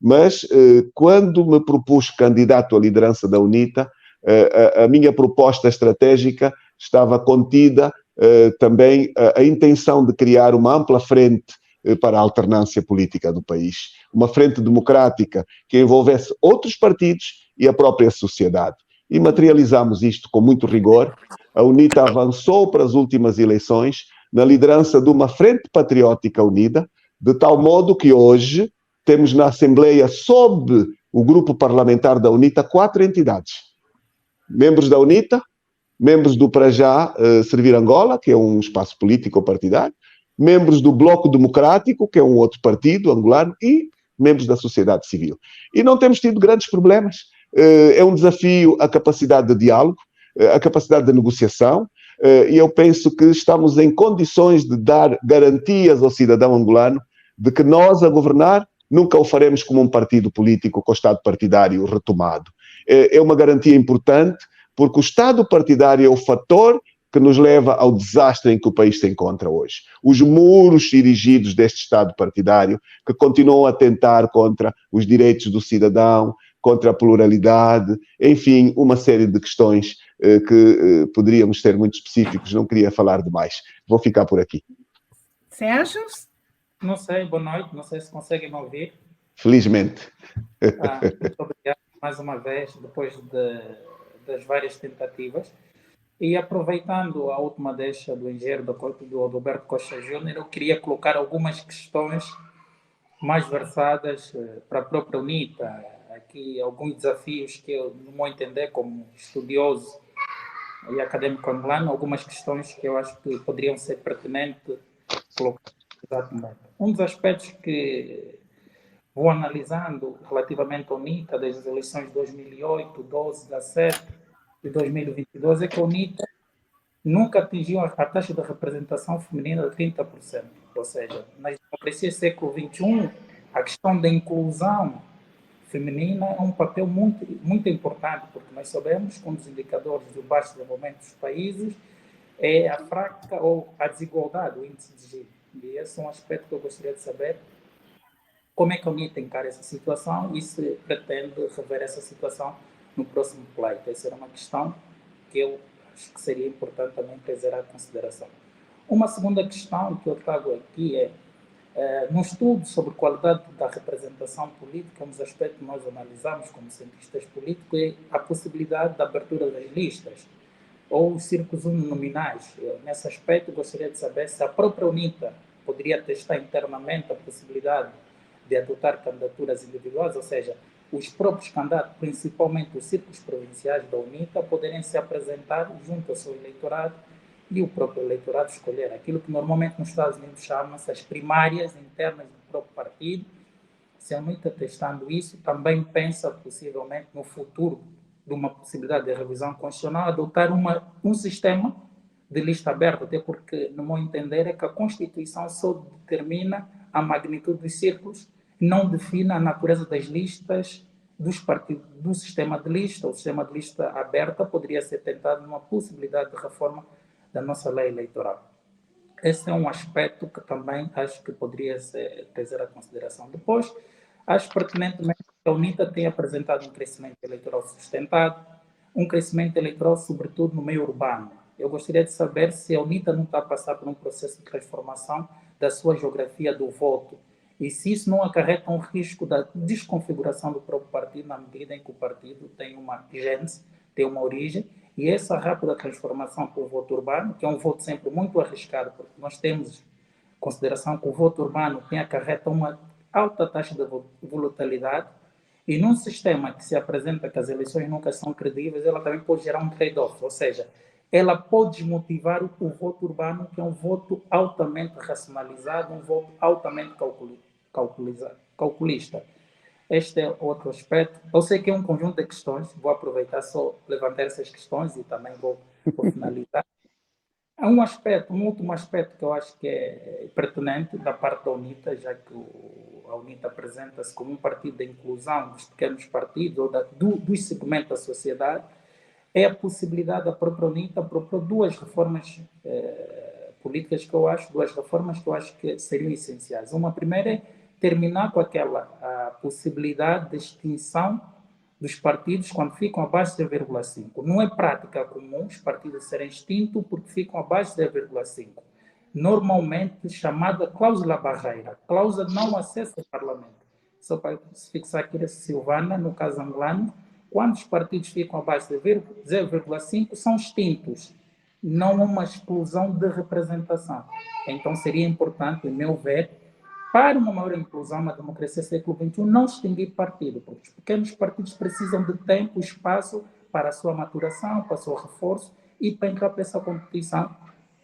mas quando me propus candidato à liderança da UNITA, a minha proposta estratégica estava contida também a intenção de criar uma ampla frente para a alternância política do país. Uma frente democrática que envolvesse outros partidos e a própria sociedade. E materializamos isto com muito rigor. A UNITA avançou para as últimas eleições na liderança de uma frente patriótica unida, de tal modo que hoje temos na Assembleia, sob o grupo parlamentar da UNITA, 4 entidades. Membros da UNITA, membros do Para Já Servir Angola, que é um espaço político partidário, membros do Bloco Democrático, que é um outro partido angolano, e membros da sociedade civil. E não temos tido grandes problemas. É um desafio a capacidade de diálogo, a capacidade de negociação, e eu penso que estamos em condições de dar garantias ao cidadão angolano de que nós, a governar, nunca o faremos como um partido político com o Estado partidário retomado. É uma garantia importante, porque o Estado partidário é o fator que nos leva ao desastre em que o país se encontra hoje. Os muros erigidos deste Estado partidário, que continuam a atentar contra os direitos do cidadão, contra a pluralidade, enfim, uma série de questões que poderíamos ser muito específicos, não queria falar demais. Vou ficar por aqui. Sérgio? Não sei, boa noite, não sei se conseguem me ouvir. Felizmente. Muito obrigado mais uma vez, depois das várias tentativas. E aproveitando a última deixa do engenheiro do Adalberto Costa Júnior, eu queria colocar algumas questões mais versadas para a própria UNITA. Aqui alguns desafios que eu, no meu entender, como estudioso e académico angolano, algumas questões que eu acho que poderiam ser pertinentes colocar exatamente. Um dos aspectos que vou analisando relativamente à UNITA, desde as eleições de 2008, 12, 17 e 2022, é que a UNITA nunca atingiu a taxa de representação feminina de 30%. Ou seja, nas democracias do século XXI, a questão da inclusão feminina é um papel muito, muito importante, porque nós sabemos que um dos indicadores do baixo desenvolvimento dos países é a fraca ou a desigualdade, o índice de Gini. E esse é um aspecto que eu gostaria de saber como é que a UNITA encara essa situação e se pretende rever essa situação no próximo pleito. Essa era uma questão que eu acho que seria importante também trazer à consideração. Uma segunda questão que eu trago aqui é, num estudo sobre qualidade da representação política, um dos aspectos que nós analisamos como cientistas políticos é a possibilidade da abertura das listas ou os círculos uninominais. Nesse aspecto, gostaria de saber se a própria UNITA poderia testar internamente a possibilidade de adotar candidaturas individuais, ou seja, os próprios candidatos, principalmente os círculos provinciais da UNITA, poderem se apresentar junto ao seu eleitorado e o próprio eleitorado escolher aquilo que normalmente nos Estados Unidos chama-se as primárias internas do próprio partido. Se a UNITA testando isso, também pensa possivelmente no futuro de uma possibilidade de revisão constitucional, adotar um sistema de lista aberta, até porque, no meu entender, é que a Constituição só determina a magnitude dos círculos, não define a natureza das listas dos partidos, do sistema de lista. O sistema de lista aberta poderia ser tentado numa possibilidade de reforma da nossa lei eleitoral. Esse é um aspecto que também acho que poderia ser trazer à consideração. Depois, acho pertinentemente que a UNITA tem apresentado um crescimento eleitoral sustentado, um crescimento eleitoral sobretudo no meio urbano. Eu gostaria de saber se a UNITA não está a passar por um processo de transformação da sua geografia do voto e se isso não acarreta um risco da desconfiguração do próprio partido, na medida em que o partido tem uma gênese, tem uma origem, e essa rápida transformação para o voto urbano, que é um voto sempre muito arriscado, porque nós temos em consideração que o voto urbano acarreta uma alta taxa de volatilidade, e num sistema que se apresenta que as eleições nunca são credíveis, ela também pode gerar um trade-off, ou seja, ela pode desmotivar o voto urbano, que é um voto altamente racionalizado, um voto altamente calculista. Este é outro aspecto. Eu sei que é um conjunto de questões, vou aproveitar só levantar essas questões e também vou finalizar. Há um último aspecto que eu acho que é pertinente da parte da UNITA, já que a UNITA apresenta-se como um partido de inclusão dos pequenos partidos ou dos segmentos da sociedade, é a possibilidade da própria UNITA propor duas reformas políticas que eu acho, que seriam essenciais. Uma primeira é terminar com a possibilidade de extinção dos partidos quando ficam abaixo de 0,5. Não é prática comum os partidos serem extintos porque ficam abaixo de 0,5. Normalmente chamada cláusula barreira, cláusula de não acesso ao Parlamento. Só para se fixar aqui a Silvana, no caso angolano, quando os partidos ficam abaixo de 0,5 são extintos, não uma explosão de representação. Então seria importante, em meu ver, para uma maior inclusão na democracia do século XXI, não extinguir partido, porque os pequenos partidos precisam de tempo e espaço para a sua maturação, para o seu reforço e para entrar para essa competição,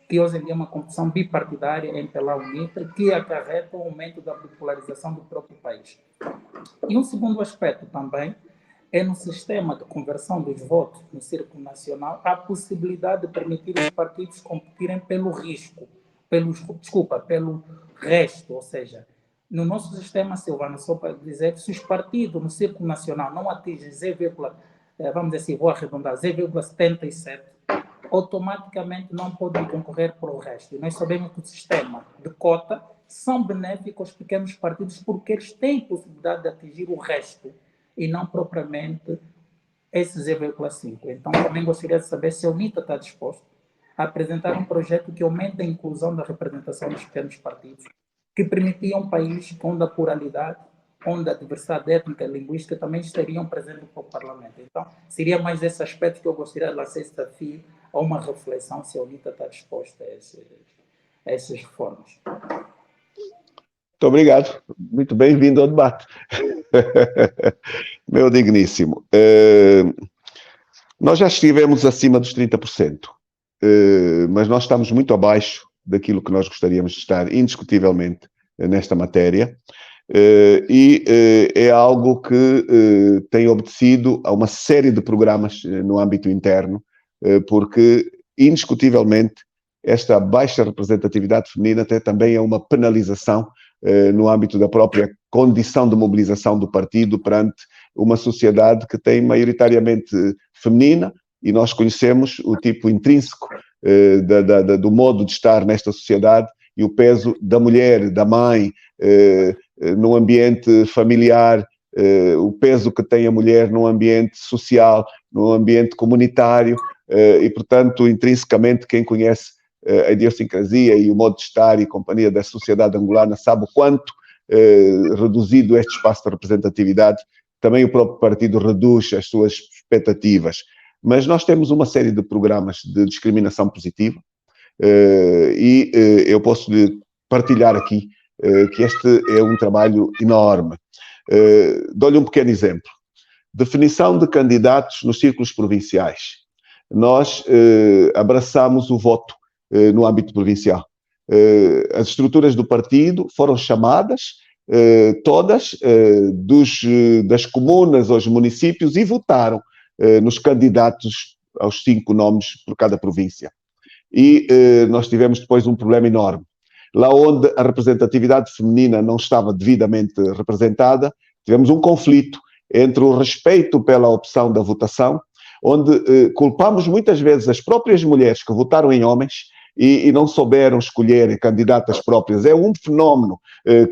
que hoje em dia é uma competição bipartidária entre a UNITA, que acarreta o aumento da bipolarização do próprio país. E um segundo aspecto também é no sistema de conversão dos votos no círculo nacional a possibilidade de permitir os partidos competirem pelo risco, pelo resto, ou seja, no nosso sistema, Silvana, só para dizer que se os partidos no círculo nacional não atingem vamos dizer assim, vou arredondar, 0,77, automaticamente não podem concorrer para o resto. E nós sabemos que o sistema de cota são benéficos aos pequenos partidos porque eles têm possibilidade de atingir o resto e não propriamente esse 0,5. Então, também gostaria de saber se a UNITA está disposta a apresentar um projeto que aumente a inclusão da representação dos pequenos partidos, que permitia um país onde a pluralidade, onde a diversidade étnica e linguística também estariam presentes no Parlamento. Então, seria mais esse aspecto que eu gostaria de lançar esse desafio a uma reflexão se a UNITA está disposta a essas reformas. Muito obrigado. Muito bem-vindo ao debate. Meu digníssimo. Nós já estivemos acima dos 30%, mas nós estamos muito abaixo daquilo que nós gostaríamos de estar, indiscutivelmente, nesta matéria. E é algo que tem obedecido a uma série de programas no âmbito interno, porque, indiscutivelmente, esta baixa representatividade feminina também é uma penalização no âmbito da própria condição de mobilização do partido perante uma sociedade que tem maioritariamente feminina, e nós conhecemos o tipo intrínseco do modo de estar nesta sociedade e o peso da mulher, da mãe, no ambiente familiar, o peso que tem a mulher no ambiente social, no ambiente comunitário, e, portanto, intrinsecamente, quem conhece a idiosincrasia e o modo de estar e companhia da sociedade angolana sabe o quanto reduzido este espaço de representatividade, também o próprio partido reduz as suas expectativas. Mas nós temos uma série de programas de discriminação positiva e eu posso partilhar aqui que este é um trabalho enorme. Dou-lhe um pequeno exemplo. Definição de candidatos nos círculos provinciais. Nós abraçamos o voto no âmbito provincial. As estruturas do partido foram chamadas, todas, das comunas aos municípios, e votaram nos candidatos aos 5 nomes por cada província. E nós tivemos depois um problema enorme. Lá onde a representatividade feminina não estava devidamente representada, tivemos um conflito entre o respeito pela opção da votação, onde culpamos muitas vezes as próprias mulheres que votaram em homens e não souberam escolher candidatas próprias. É um fenómeno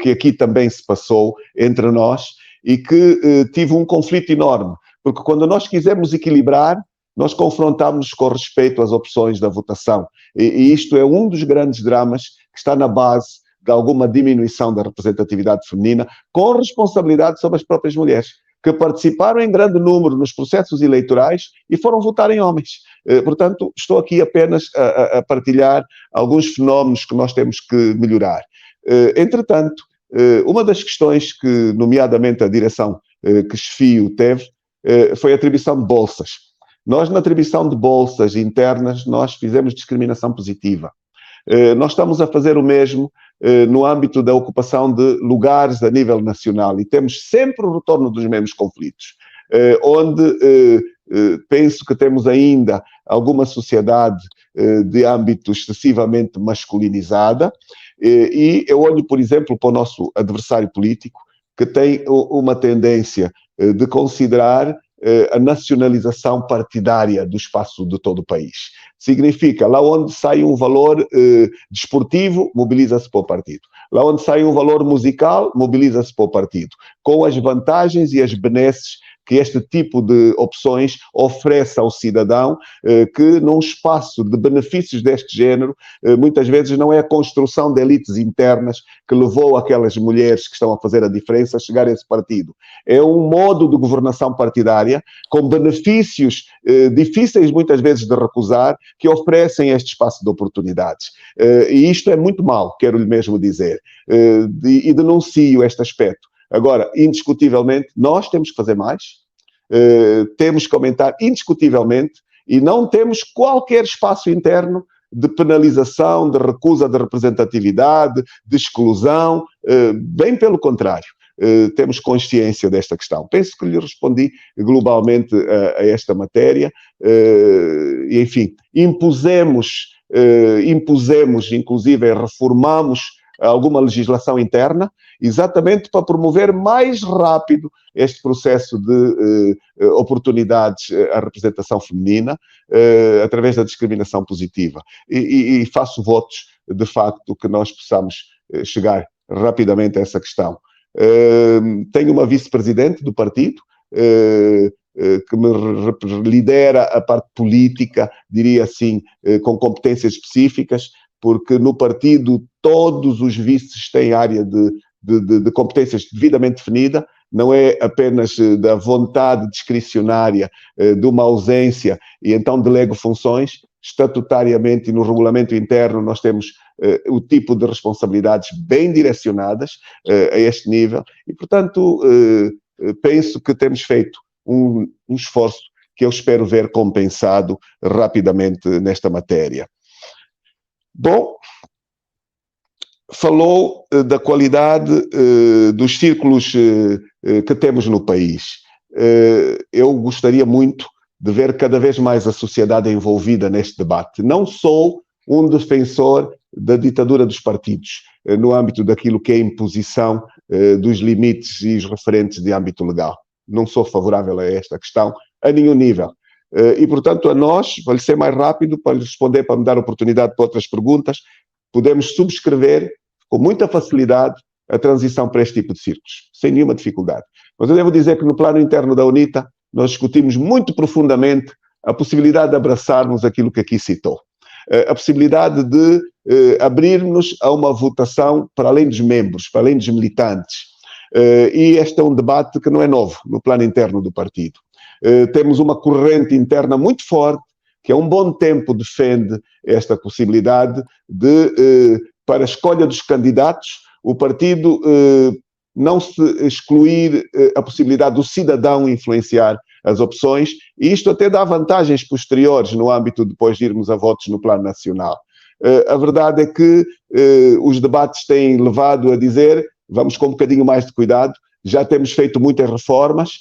que aqui também se passou entre nós e que tive um conflito enorme, porque quando nós quisemos equilibrar, nós confrontámos com respeito às opções da votação. E isto é um dos grandes dramas que está na base de alguma diminuição da representatividade feminina, com responsabilidade sobre as próprias mulheres, que participaram em grande número nos processos eleitorais e foram votar em homens. Portanto, estou aqui apenas a partilhar alguns fenómenos que nós temos que melhorar. Entretanto, uma das questões que, nomeadamente, a direção que Esfio teve, foi a atribuição de bolsas. Nós, na atribuição de bolsas internas, nós fizemos discriminação positiva. Nós estamos a fazer o mesmo no âmbito da ocupação de lugares a nível nacional e temos sempre o retorno dos mesmos conflitos, onde penso que temos ainda alguma sociedade de âmbito excessivamente masculinizada e eu olho, por exemplo, para o nosso adversário político, que tem uma tendência de considerar a nacionalização partidária do espaço de todo o país. Significa, lá onde sai um valor desportivo, mobiliza-se para o partido. Lá onde sai um valor musical, mobiliza-se para o partido. Com as vantagens e as benesses que este tipo de opções oferece ao cidadão, que num espaço de benefícios deste género, muitas vezes não é a construção de elites internas que levou aquelas mulheres que estão a fazer a diferença a chegar a esse partido. É um modo de governação partidária com benefícios difíceis muitas vezes de recusar, que oferecem este espaço de oportunidades. E isto é muito mau, quero-lhe mesmo dizer, e denuncio este aspecto. Agora, indiscutivelmente, nós temos que fazer mais, temos que aumentar indiscutivelmente e não temos qualquer espaço interno de penalização, de recusa de representatividade, de exclusão, bem pelo contrário. Temos consciência desta questão. Penso que lhe respondi globalmente a esta matéria e, enfim, impusemos, inclusive reformamos alguma legislação interna, exatamente para promover mais rápido este processo de oportunidades à representação feminina, através da discriminação positiva. E faço votos, de facto, que nós possamos chegar rapidamente a essa questão. Tenho uma vice-presidente do partido, que me lidera a parte política, diria assim, com competências específicas, porque no partido todos os vices têm área de competências devidamente definida, não é apenas da vontade discricionária de uma ausência e então delego funções. Estatutariamente e no regulamento interno nós temos o tipo de responsabilidades bem direcionadas a este nível e, portanto, penso que temos feito um esforço que eu espero ver compensado rapidamente nesta matéria. Bom, falou da qualidade dos círculos que temos no país. Eu gostaria muito de ver cada vez mais a sociedade envolvida neste debate. Não sou um defensor da ditadura dos partidos, no âmbito daquilo que é a imposição dos limites e os referentes de âmbito legal. Não sou favorável a esta questão, a nenhum nível. E, portanto, a nós, vou-lhe ser mais rápido para lhe responder, para me dar oportunidade para outras perguntas, podemos subscrever com muita facilidade a transição para este tipo de círculos, sem nenhuma dificuldade. Mas eu devo dizer que no plano interno da UNITA nós discutimos muito profundamente a possibilidade de abraçarmos aquilo que aqui citou. A possibilidade de abrirmos a uma votação para além dos membros, para além dos militantes. E este é um debate que não é novo no plano interno do partido. Temos uma corrente interna muito forte, que há um bom tempo defende esta possibilidade de, para a escolha dos candidatos, o partido não se excluir a possibilidade do cidadão influenciar as opções, e isto até dá vantagens posteriores no âmbito depois de irmos a votos no plano nacional. A verdade é que os debates têm levado a dizer, vamos com um bocadinho mais de cuidado, já temos feito muitas reformas,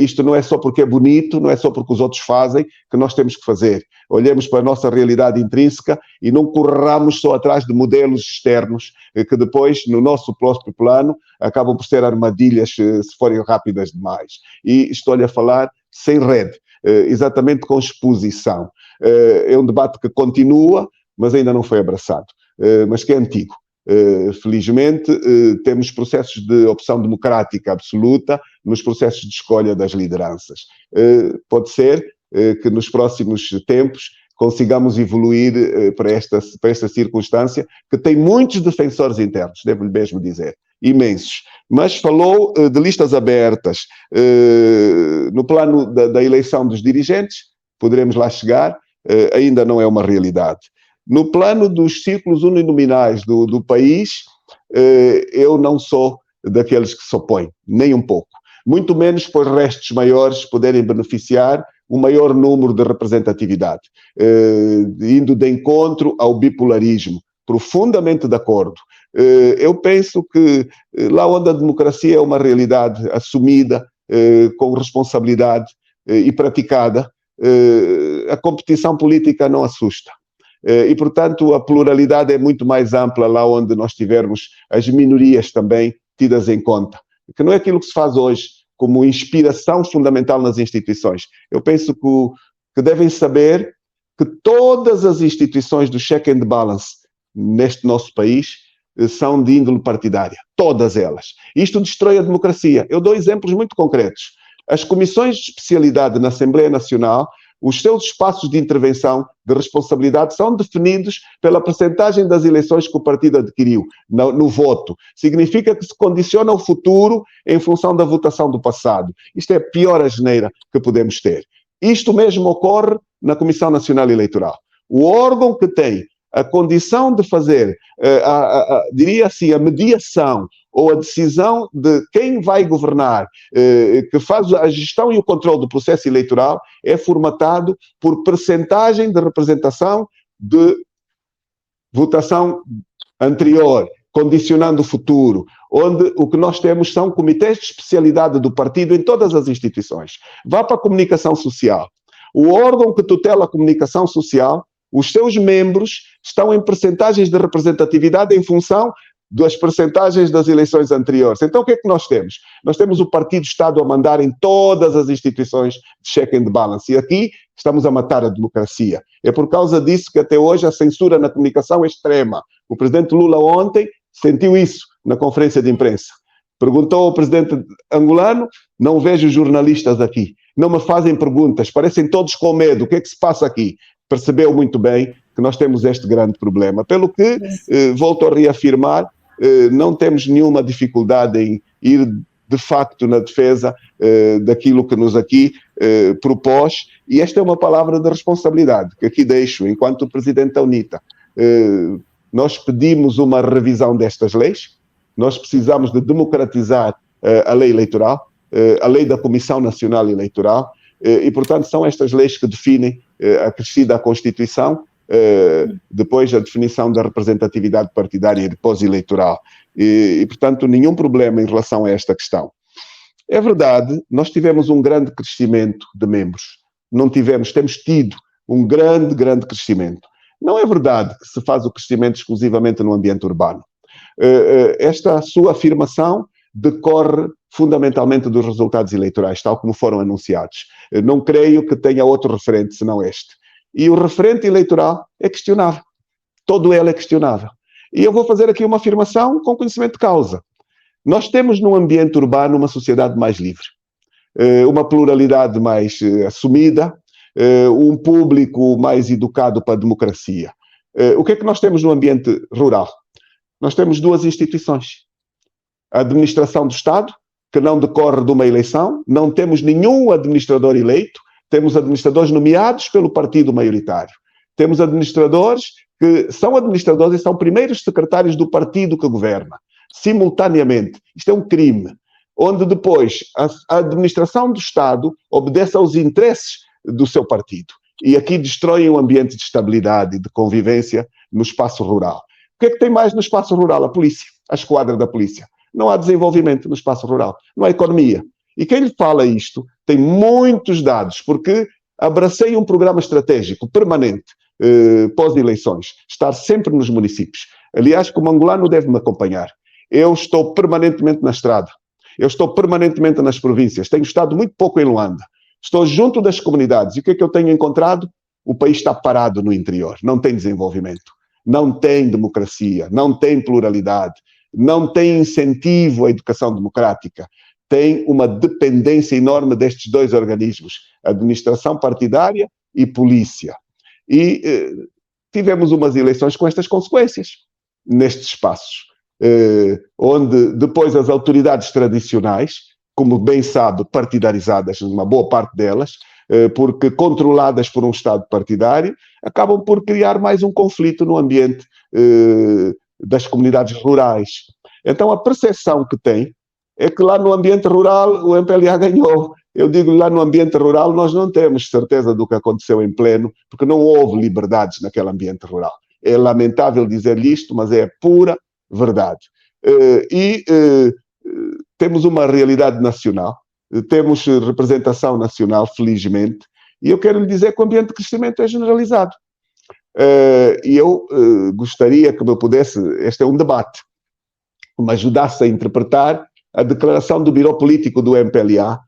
isto não é só porque é bonito, não é só porque os outros fazem, que nós temos que fazer. Olhemos para a nossa realidade intrínseca e não corramos só atrás de modelos externos, que depois, no nosso próprio plano, acabam por ser armadilhas se forem rápidas demais. E estou-lhe a falar sem rede, exatamente com exposição. É um debate que continua, mas ainda não foi abraçado, mas que é antigo. Felizmente, temos processos de opção democrática absoluta nos processos de escolha das lideranças. Pode ser que nos próximos tempos consigamos evoluir para esta circunstância, que tem muitos defensores internos, devo-lhe mesmo dizer, imensos. Mas falou de listas abertas. No plano da eleição dos dirigentes, poderemos lá chegar, ainda não é uma realidade. No plano dos círculos uninominais do país, eu não sou daqueles que se opõem, nem um pouco. Muito menos por restos maiores poderem beneficiar um maior número de representatividade, indo de encontro ao bipolarismo, profundamente de acordo. Eu penso que lá onde a democracia é uma realidade assumida, com responsabilidade e praticada, a competição política não assusta. E, portanto, a pluralidade é muito mais ampla lá onde nós tivermos as minorias também tidas em conta, que não é aquilo que se faz hoje como inspiração fundamental nas instituições. Eu penso que devem saber que todas as instituições do check and balance neste nosso país são de índole partidária, todas elas. Isto destrói a democracia. Eu dou exemplos muito concretos. As comissões de especialidade na Assembleia Nacional, os seus espaços de intervenção, de responsabilidade, são definidos pela percentagem das eleições que o partido adquiriu no voto. Significa que se condiciona o futuro em função da votação do passado. Isto é a pior asneira que podemos ter. Isto mesmo ocorre na Comissão Nacional Eleitoral. O órgão que tem a condição de fazer, diria assim, a mediação ou a decisão de quem vai governar, que faz a gestão e o controle do processo eleitoral, é formatado por percentagem de representação de votação anterior, condicionando o futuro, onde o que nós temos são comitês de especialidade do partido em todas as instituições. Vá para a comunicação social. O órgão que tutela a comunicação social, os seus membros estão em percentagens de representatividade em função das percentagens das eleições anteriores. Então, o que é que nós temos? Nós temos o Partido-Estado a mandar em todas as instituições de check and balance. E aqui estamos a matar a democracia. É por causa disso que até hoje a censura na comunicação é extrema. O presidente Lula ontem sentiu isso na conferência de imprensa. Perguntou ao presidente angolano: não vejo jornalistas aqui, não me fazem perguntas, parecem todos com medo, o que é que se passa aqui? Percebeu muito bem que nós temos este grande problema. Pelo que, volto a reafirmar, não temos nenhuma dificuldade em ir, de facto, na defesa daquilo que nos aqui propôs, e esta é uma palavra de responsabilidade, que aqui deixo, enquanto Presidente da UNITA. Nós pedimos uma revisão destas leis, nós precisamos de democratizar a lei eleitoral, a lei da Comissão Nacional Eleitoral, e, portanto, são estas leis que definem acrescida à Constituição, depois a definição da representatividade partidária e pós-eleitoral. E, portanto, nenhum problema em relação a esta questão. É verdade, nós tivemos um grande crescimento de membros. Temos tido um grande crescimento. Não é verdade que se faz o crescimento exclusivamente no ambiente urbano. Esta sua afirmação decorre fundamentalmente dos resultados eleitorais, tal como foram anunciados. Não creio que tenha outro referente senão este. E o referente eleitoral é questionável. Todo ele é questionável. E eu vou fazer aqui uma afirmação com conhecimento de causa. Nós temos no ambiente urbano uma sociedade mais livre, uma pluralidade mais assumida, um público mais educado para a democracia. O que é que nós temos no ambiente rural? Nós temos duas instituições. A administração do Estado, que não decorre de uma eleição, não temos nenhum administrador eleito, temos administradores nomeados pelo partido maioritário. Temos administradores que são administradores e são primeiros secretários do partido que governa, simultaneamente. Isto é um crime, onde depois a administração do Estado obedece aos interesses do seu partido. E aqui destroem o ambiente de estabilidade e de convivência no espaço rural. O que é que tem mais no espaço rural? A polícia, a esquadra da polícia. Não há desenvolvimento no espaço rural, não há economia. E quem lhe fala isto tem muitos dados, porque abracei um programa estratégico permanente pós-eleições, estar sempre nos municípios. Aliás, como angolano deve-me acompanhar. Eu estou permanentemente na estrada, eu estou permanentemente nas províncias, tenho estado muito pouco em Luanda, estou junto das comunidades. E o que é que eu tenho encontrado? O país está parado no interior, não tem desenvolvimento, não tem democracia, não tem pluralidade, não tem incentivo à educação democrática, tem uma dependência enorme destes dois organismos, administração partidária e polícia. e tivemos umas eleições com estas consequências, nestes espaços, onde depois as autoridades tradicionais, como bem sabe, partidarizadas, uma boa parte delas, porque controladas por um Estado partidário, acabam por criar mais um conflito no ambiente das comunidades rurais. Então, a percepção que tem é que lá no ambiente rural o MPLA ganhou. Eu digo, lá no ambiente rural nós não temos certeza do que aconteceu em pleno, porque não houve liberdades naquele ambiente rural. É lamentável dizer isto, mas é pura verdade. Temos uma realidade nacional, temos representação nacional, felizmente, e eu quero lhe dizer que o ambiente de crescimento é generalizado. E eu gostaria que me pudesse, este é um debate, que me ajudasse a interpretar a declaração do Biro Político do MPLA,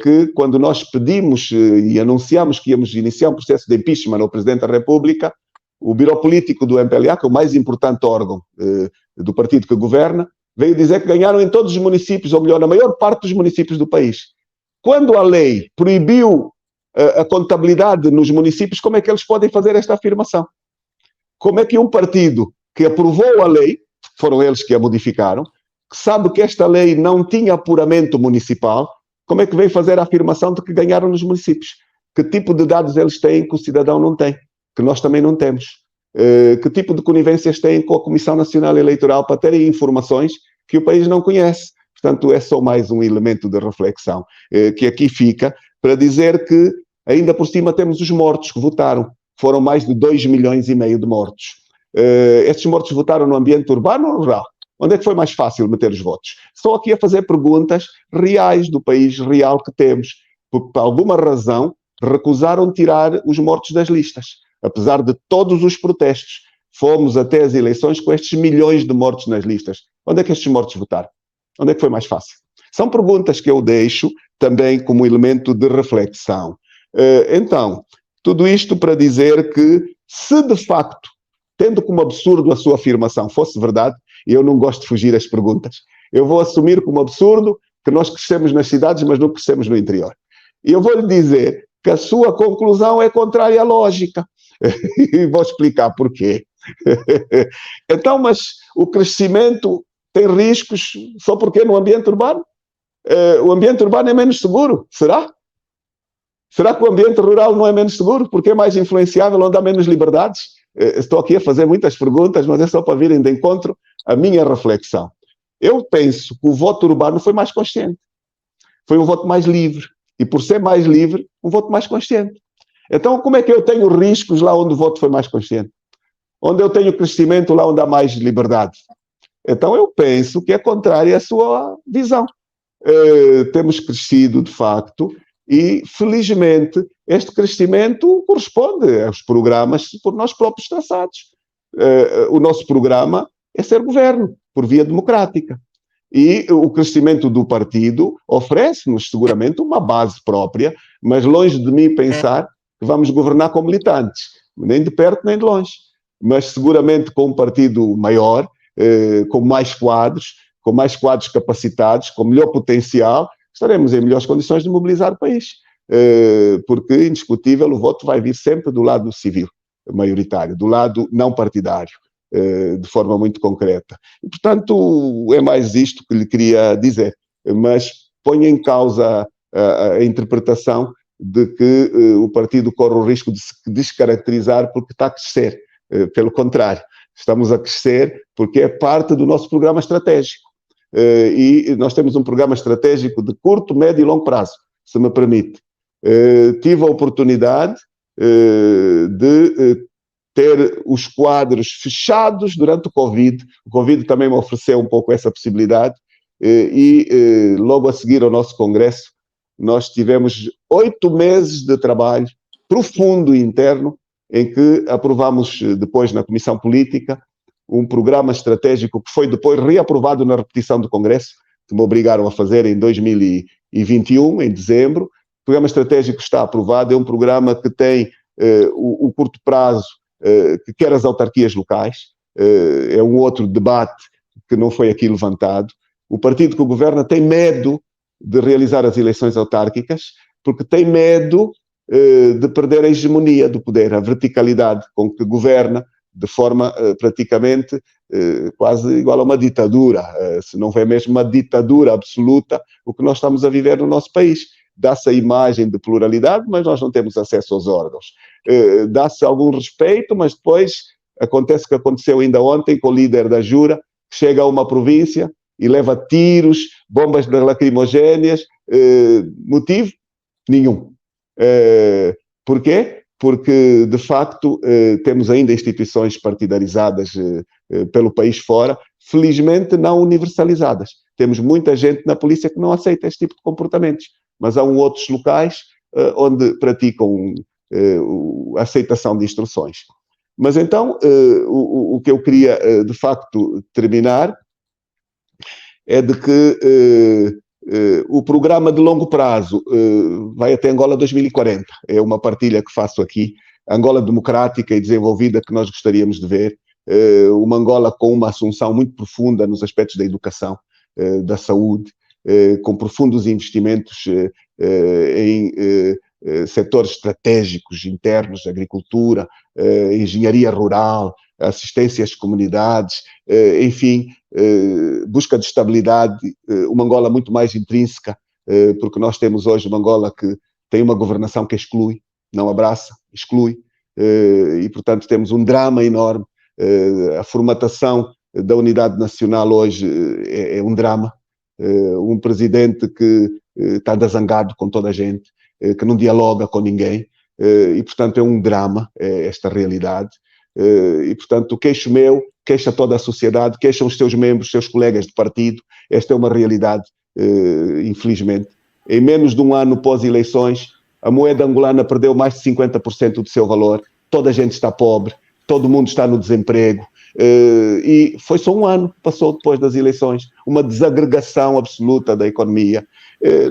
que quando nós pedimos e anunciamos que íamos iniciar um processo de impeachment ao Presidente da República, o Biro Político do MPLA, que é o mais importante órgão do partido que governa, veio dizer que ganharam em todos os municípios, ou melhor, na maior parte dos municípios do país. Quando a lei proibiu a contabilidade nos municípios, como é que eles podem fazer esta afirmação? Como é que um partido que aprovou a lei, foram eles que a modificaram, que sabe que esta lei não tinha apuramento municipal, como é que vem fazer a afirmação de que ganharam nos municípios? Que tipo de dados eles têm que o cidadão não tem? Que nós também não temos? Que tipo de conivências têm com a Comissão Nacional Eleitoral para terem informações que o país não conhece? Portanto, é só mais um elemento de reflexão que aqui fica para dizer que, ainda por cima, temos os mortos que votaram. Foram mais de 2,5 milhões de mortos. Estes mortos votaram no ambiente urbano ou rural? Onde é que foi mais fácil meter os votos? Estou aqui a fazer perguntas reais do país real que temos, porque, por alguma razão, recusaram tirar os mortos das listas. Apesar de todos os protestos, fomos até as eleições com estes milhões de mortos nas listas. Onde é que estes mortos votaram? Onde é que foi mais fácil? São perguntas que eu deixo também como elemento de reflexão. Então, tudo isto para dizer que, se de facto, tendo como absurdo a sua afirmação fosse verdade, e eu não gosto de fugir às perguntas, eu vou assumir como absurdo que nós crescemos nas cidades, mas não crescemos no interior. E eu vou lhe dizer que a sua conclusão é contrária à lógica. E vou explicar porquê. Então, mas o crescimento tem riscos só porque no ambiente urbano? O ambiente urbano é menos seguro? Será? Será que o ambiente rural não é menos seguro? Porque é mais influenciável, onde há menos liberdades? Estou aqui a fazer muitas perguntas, mas é só para virem de encontro à minha reflexão. Eu penso que o voto urbano foi mais consciente. Foi um voto mais livre. E por ser mais livre, um voto mais consciente. Então, como é que eu tenho riscos lá onde o voto foi mais consciente? Onde eu tenho crescimento lá onde há mais liberdade? Então, eu penso que é contrário à sua visão. Temos crescido, de facto, e, felizmente, este crescimento corresponde aos programas por nós próprios traçados. O nosso programa é ser governo, por via democrática. E o crescimento do partido oferece-nos, seguramente, uma base própria, mas longe de mim pensar que vamos governar com militantes, nem de perto nem de longe. Mas, seguramente, com um partido maior, com mais quadros capacitados, com melhor potencial, estaremos em melhores condições de mobilizar o país. Porque, indiscutível, o voto vai vir sempre do lado civil, maioritário, do lado não partidário, de forma muito concreta. E, portanto, é mais isto que lhe queria dizer. Mas ponho em causa a interpretação de que o partido corre o risco de se descaracterizar porque está a crescer. Pelo contrário, estamos a crescer porque é parte do nosso programa estratégico. E nós temos um programa estratégico de curto, médio e longo prazo, se me permite. Tive a oportunidade de ter os quadros fechados durante o Covid. O Covid também me ofereceu um pouco essa possibilidade. E logo a seguir ao nosso congresso, nós tivemos 8 meses de trabalho profundo e interno, em que aprovamos depois na Comissão Política um programa estratégico que foi depois reaprovado na repetição do Congresso, que me obrigaram a fazer em 2021, em dezembro. O programa estratégico está aprovado, é um programa que tem o curto prazo, que quer as autarquias locais, é um outro debate que não foi aqui levantado. O partido que governa tem medo de realizar as eleições autárquicas, porque tem medo de perder a hegemonia do poder, a verticalidade com que governa, de forma praticamente quase igual a uma ditadura, se não é mesmo uma ditadura absoluta, o que nós estamos a viver no nosso país. Dá-se a imagem de pluralidade, mas nós não temos acesso aos órgãos. Dá-se algum respeito, mas depois acontece o que aconteceu ainda ontem com o líder da Jura, que chega a uma província e leva tiros, bombas lacrimogéneas, motivo? Nenhum. Porquê? Porque, de facto, temos ainda instituições partidarizadas pelo país fora, felizmente não universalizadas. Temos muita gente na polícia que não aceita este tipo de comportamentos, mas há outros locais onde praticam a aceitação de instruções. Mas então, o que eu queria, de facto, terminar é de que o programa de longo prazo vai até Angola 2040. É uma partilha que faço aqui. Angola democrática e desenvolvida que nós gostaríamos de ver. Uma Angola com uma assunção muito profunda nos aspectos da educação, da saúde, com profundos investimentos em setores estratégicos internos, agricultura, engenharia rural, assistência às comunidades, enfim, busca de estabilidade, uma Angola muito mais intrínseca, porque nós temos hoje uma Angola que tem uma governação que exclui, não abraça, exclui, e portanto temos um drama enorme. A formatação da unidade nacional hoje é um drama, um presidente que está desangado com toda a gente, que não dialoga com ninguém, e portanto é um drama esta realidade. E, portanto, queixo meu, queixa toda a sociedade, queixam os seus membros, seus colegas de partido. Esta é uma realidade, infelizmente. Em menos de um ano pós-eleições, a moeda angolana perdeu mais de 50% do seu valor, toda a gente está pobre, todo mundo está no desemprego, e foi só um ano que passou depois das eleições, uma desagregação absoluta da economia.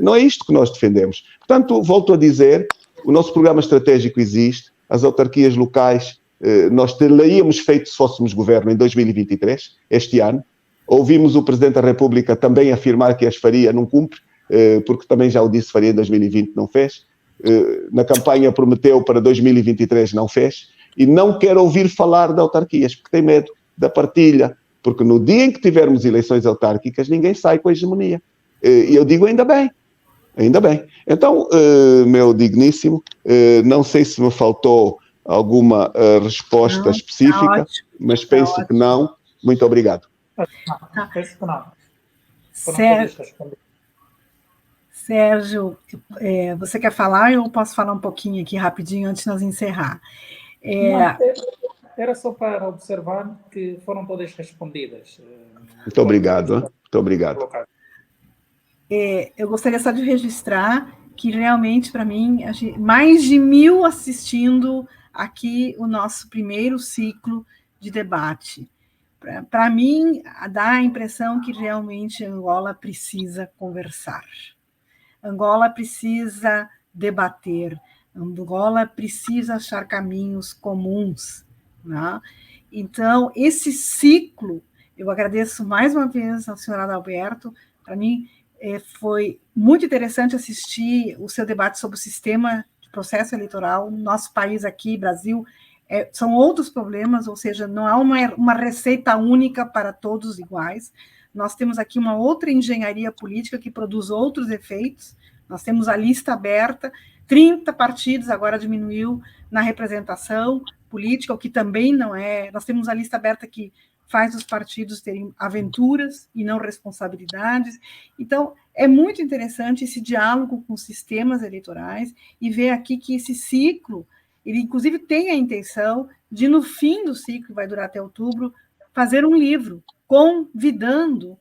Não é isto que nós defendemos. Portanto, volto a dizer, o nosso programa estratégico existe, as autarquias locais nós teríamos feito se fôssemos governo em 2023, este ano. Ouvimos o Presidente da República também afirmar que as faria, não cumpre, porque também já o disse, faria em 2020, não fez. Na campanha prometeu para 2023, não fez. E não quer ouvir falar de autarquias, porque tem medo da partilha, porque no dia em que tivermos eleições autárquicas, ninguém sai com a hegemonia. E eu digo ainda bem. Ainda bem. Então, meu digníssimo, não sei se me faltou alguma resposta específica, mas penso que não. Muito obrigado. Penso que não. Sérgio, você quer falar? Eu posso falar um pouquinho aqui rapidinho antes de nós encerrar. Era só para observar que foram todas respondidas. Muito obrigado. Muito obrigado. Eu gostaria só de registrar que realmente, para mim, mais de 1.000 assistindo aqui o nosso primeiro ciclo de debate. Para mim, dá a impressão que realmente Angola precisa conversar. Angola precisa debater. Angola precisa achar caminhos comuns. Né? Então, esse ciclo, eu agradeço mais uma vez ao senhor Adalberto. Para mim, foi muito interessante assistir o seu debate sobre o sistema processo eleitoral. Nosso país aqui, Brasil, são outros problemas, ou seja, não há uma receita única para todos iguais. Nós temos aqui uma outra engenharia política que produz outros efeitos. Nós temos a lista aberta, 30 partidos, agora diminuiu na representação política, o que também não é... Nós temos a lista aberta que faz os partidos terem aventuras e não responsabilidades. Então, é muito interessante esse diálogo com os sistemas eleitorais e ver aqui que esse ciclo, ele inclusive tem a intenção de, no fim do ciclo, que vai durar até outubro, fazer um livro convidando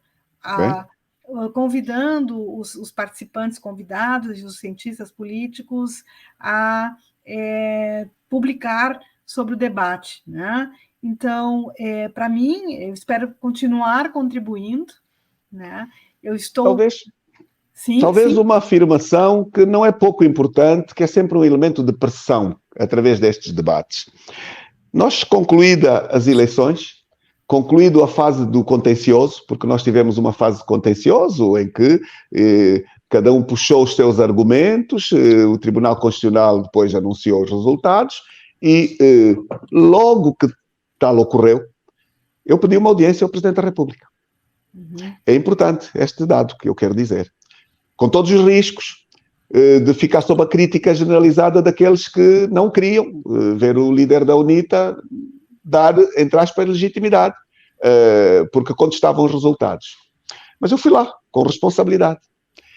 os participantes convidados e os cientistas políticos a publicar sobre o debate, né? Então, para mim, eu espero continuar contribuindo, né? Eu estou... Talvez uma afirmação que não é pouco importante, que é sempre um elemento de pressão através destes debates. Nós, concluída as eleições, concluído a fase do contencioso, porque nós tivemos uma fase de contencioso em que cada um puxou os seus argumentos, o Tribunal Constitucional depois anunciou os resultados e logo que tal ocorreu, eu pedi uma audiência ao Presidente da República. É importante este dado que eu quero dizer. Com todos os riscos de ficar sob a crítica generalizada daqueles que não queriam ver o líder da UNITA dar, entre aspas, legitimidade, porque contestavam os resultados. Mas eu fui lá, com responsabilidade.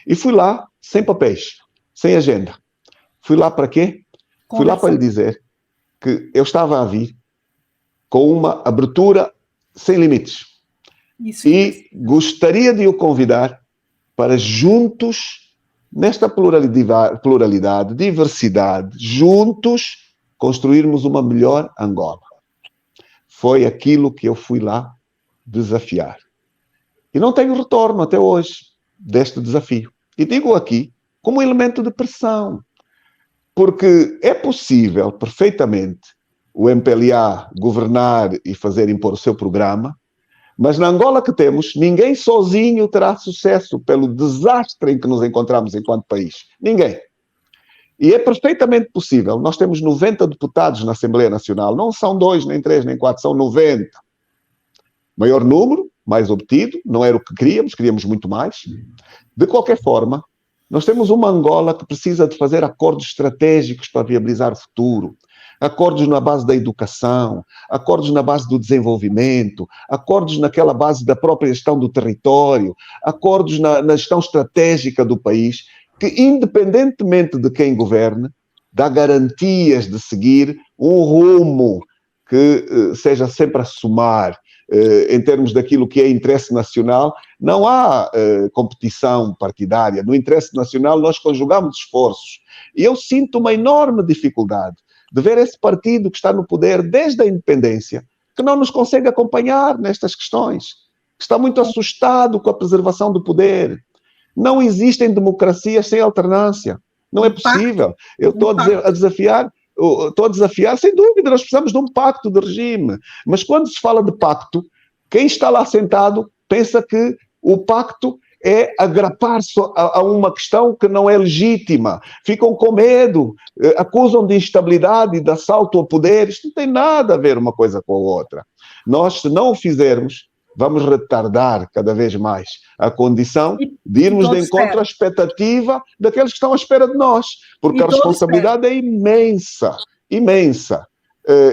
E fui lá sem papéis, sem agenda. Fui lá para quê? Fui lá para lhe dizer que eu estava a vir com uma abertura sem limites. E gostaria de o convidar para juntos, nesta pluralidade, diversidade, juntos construirmos uma melhor Angola. Foi aquilo que eu fui lá desafiar. E não tenho retorno até hoje deste desafio. E digo aqui como um elemento de pressão, porque é possível perfeitamente o MPLA governar e fazer impor o seu programa, mas na Angola que temos, ninguém sozinho terá sucesso pelo desastre em que nos encontramos enquanto país. Ninguém. E é perfeitamente possível. Nós temos 90 deputados na Assembleia Nacional. Não são 2, nem 3, nem 4, são 90. Maior número, mais obtido. Não era o que queríamos muito mais. De qualquer forma, nós temos uma Angola que precisa de fazer acordos estratégicos para viabilizar o futuro. Acordos na base da educação, acordos na base do desenvolvimento, acordos naquela base da própria gestão do território, acordos na gestão estratégica do país, que, independentemente de quem governe, dá garantias de seguir um rumo que seja sempre a somar, em termos daquilo que é interesse nacional. Não há competição partidária. No interesse nacional nós conjugamos esforços. E eu sinto uma enorme dificuldade de ver esse partido que está no poder desde a independência, que não nos consegue acompanhar nestas questões, que está muito assustado com a preservação do poder. Não existem democracias sem alternância. Não é possível. Eu estou a desafiar, sem dúvida, nós precisamos de um pacto de regime. Mas quando se fala de pacto, quem está lá sentado pensa que o pacto é agrapar-se a uma questão que não é legítima. Ficam com medo, acusam de instabilidade e de assalto ao poder. Isto não tem nada a ver uma coisa com a outra. Nós, se não o fizermos, vamos retardar cada vez mais a condição de irmos de encontro à expectativa daqueles que estão à espera de nós, porque a responsabilidade é imensa, imensa.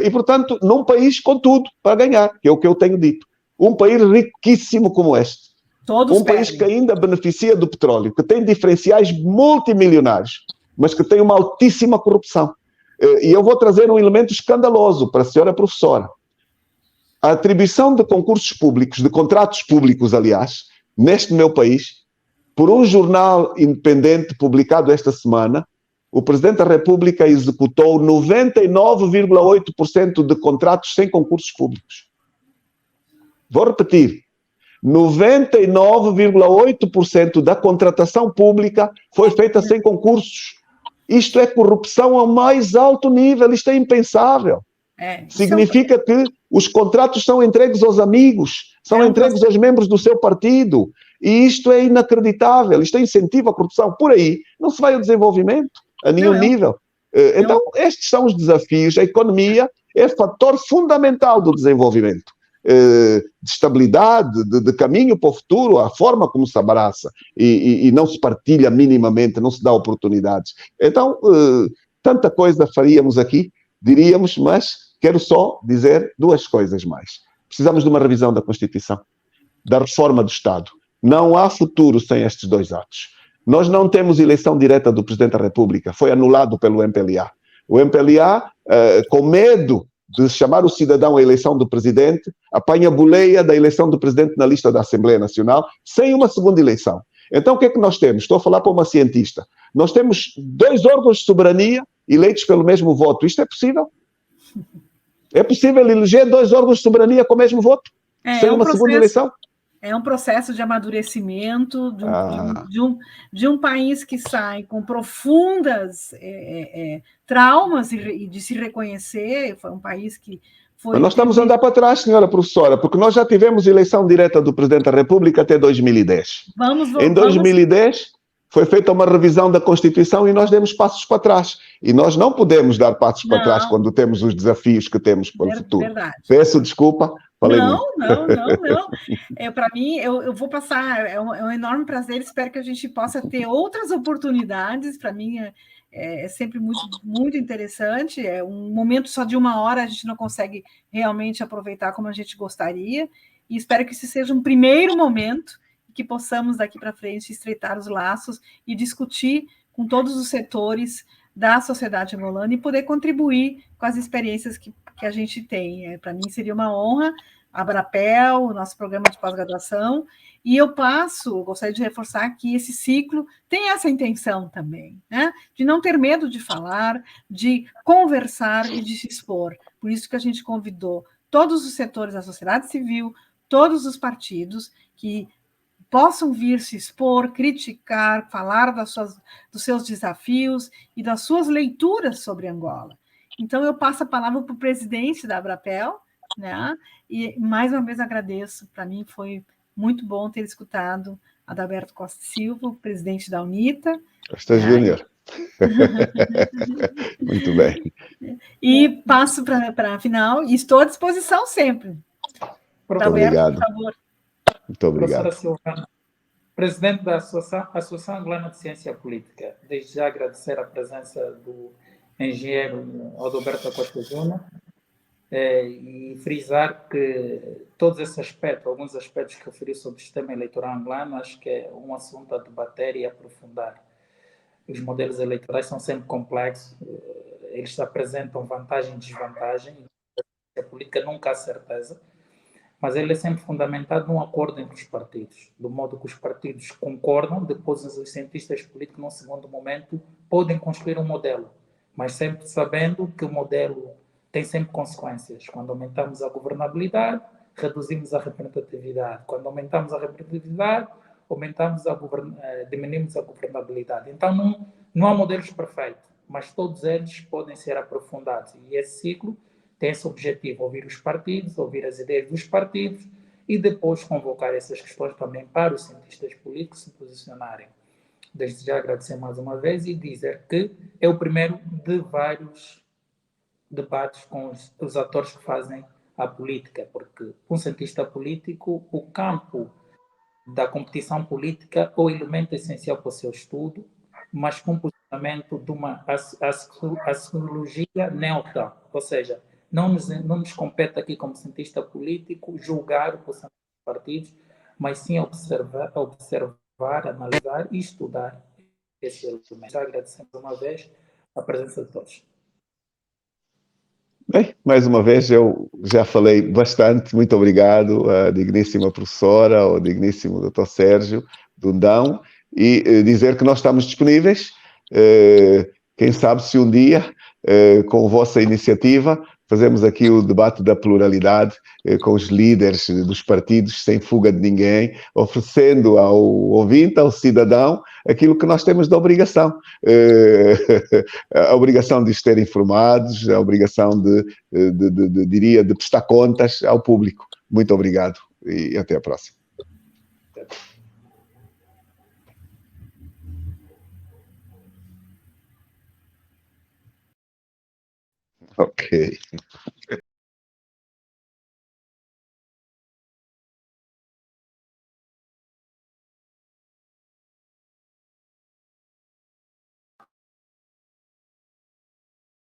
E, portanto, num país com tudo para ganhar, que é o que eu tenho dito. Um país riquíssimo como este. Um país que ainda beneficia do petróleo, que tem diferenciais multimilionários, mas que tem uma altíssima corrupção. E eu vou trazer um elemento escandaloso para a senhora professora. A atribuição de concursos públicos, de contratos públicos, aliás, neste meu país, por um jornal independente publicado esta semana, o Presidente da República executou 99,8% de contratos sem concursos públicos. Vou repetir. 99,8% da contratação pública foi feita sem concursos. Isto é corrupção ao mais alto nível, isto é impensável. Significa que os contratos são entregues aos amigos, são entregues aos membros do seu partido, e isto é inacreditável, isto é incentivo à corrupção. Por aí não se vai ao desenvolvimento, a nenhum nível. Então, estes são os desafios. A economia é fator fundamental do desenvolvimento. De estabilidade, de caminho para o futuro, a forma como se abraça e não se partilha minimamente, não se dá oportunidades. Então, tanta coisa faríamos aqui, diríamos, mas quero só dizer duas coisas mais. Precisamos de uma revisão da Constituição, da reforma do Estado. Não há futuro sem estes dois atos. Nós não temos eleição direta do Presidente da República, foi anulado pelo MPLA. O MPLA, com medo de chamar o cidadão à eleição do presidente, apanha a boleia da eleição do presidente na lista da Assembleia Nacional, sem uma segunda eleição. Então, o que é que nós temos? Estou a falar para uma cientista. Nós temos 2 órgãos de soberania eleitos pelo mesmo voto. Isto é possível? É possível eleger 2 órgãos de soberania com o mesmo voto? Sem uma segunda eleição? É um processo de amadurecimento de um país que sai com profundas traumas e de se reconhecer. Foi um país que foi... Mas nós estamos a andar para trás, senhora professora, porque nós já tivemos eleição direta do Presidente da República até 2010. Em 2010, foi feita uma revisão da Constituição e nós demos passos para trás. E nós não podemos dar passos para trás quando temos os desafios que temos para o futuro. Verdade. Peço desculpa, falei muito. Não. Para mim, eu vou passar, é um enorme prazer, espero que a gente possa ter outras oportunidades. Para mim é sempre muito, muito interessante. É um momento só de 1 hora, a gente não consegue realmente aproveitar como a gente gostaria, e espero que esse seja um primeiro momento, que possamos daqui para frente estreitar os laços e discutir com todos os setores da sociedade angolana e poder contribuir com as experiências que a gente tem. Para mim seria uma honra, a Abrapel, o nosso programa de pós-graduação, e eu gostaria de reforçar que esse ciclo tem essa intenção também, né? De não ter medo de falar, de conversar e de se expor. Por isso que a gente convidou todos os setores da sociedade civil, todos os partidos que possam vir se expor, criticar, falar dos seus desafios e das suas leituras sobre Angola. Então, eu passo a palavra para o presidente da Abrapel, né? E, mais uma vez, agradeço. Para mim, foi muito bom ter escutado Adalberto Costa Silva, o presidente da UNITA. Costa Júnior. Muito bem. E passo para a final, e estou à disposição sempre. Muito obrigado. Por favor. Muito obrigado. Professora Silvana, presidente da Associação Angolana de Ciência Política, desde já agradecer a presença do engenheiro Adalberto Costa Júnior e frisar que todos esses aspectos, alguns aspectos que referi sobre o sistema eleitoral angolano, acho que é um assunto a debater e aprofundar. Os modelos eleitorais são sempre complexos, eles apresentam vantagem e desvantagem, a política nunca há certeza, mas ele é sempre fundamentado num acordo entre os partidos, do modo que os partidos concordam, depois os cientistas políticos, num segundo momento, podem construir um modelo, mas sempre sabendo que o modelo tem sempre consequências. Quando aumentamos a governabilidade, reduzimos a representatividade. Quando aumentamos a representatividade, diminuímos a governabilidade. Então, não há modelos perfeitos, mas todos eles podem ser aprofundados. E esse ciclo tem esse objetivo, ouvir os partidos, ouvir as ideias dos partidos e depois convocar essas questões também para os cientistas políticos se posicionarem. Desde já agradecer mais uma vez e dizer que é o primeiro de vários debates com os atores que fazem a política, porque um cientista político, o campo da competição política é o elemento essencial para o seu estudo, mas com o posicionamento de uma astrologia neutra, ou seja, não nos compete aqui como cientista político julgar o posicionamento dos partidos, mas sim observar, analisar e estudar esses elementos. Agradecemos uma vez a presença de todos. Bem, mais uma vez eu já falei bastante, muito obrigado à digníssima professora, ao digníssimo Dr. Sérgio Dundão, e dizer que nós estamos disponíveis, quem sabe se um dia, com a vossa iniciativa, fazemos aqui o debate da pluralidade com os líderes dos partidos, sem fuga de ninguém, oferecendo ao ouvinte, ao cidadão, aquilo que nós temos de obrigação. A obrigação de estar informados, a obrigação de prestar contas ao público. Muito obrigado e até a próxima. Ok.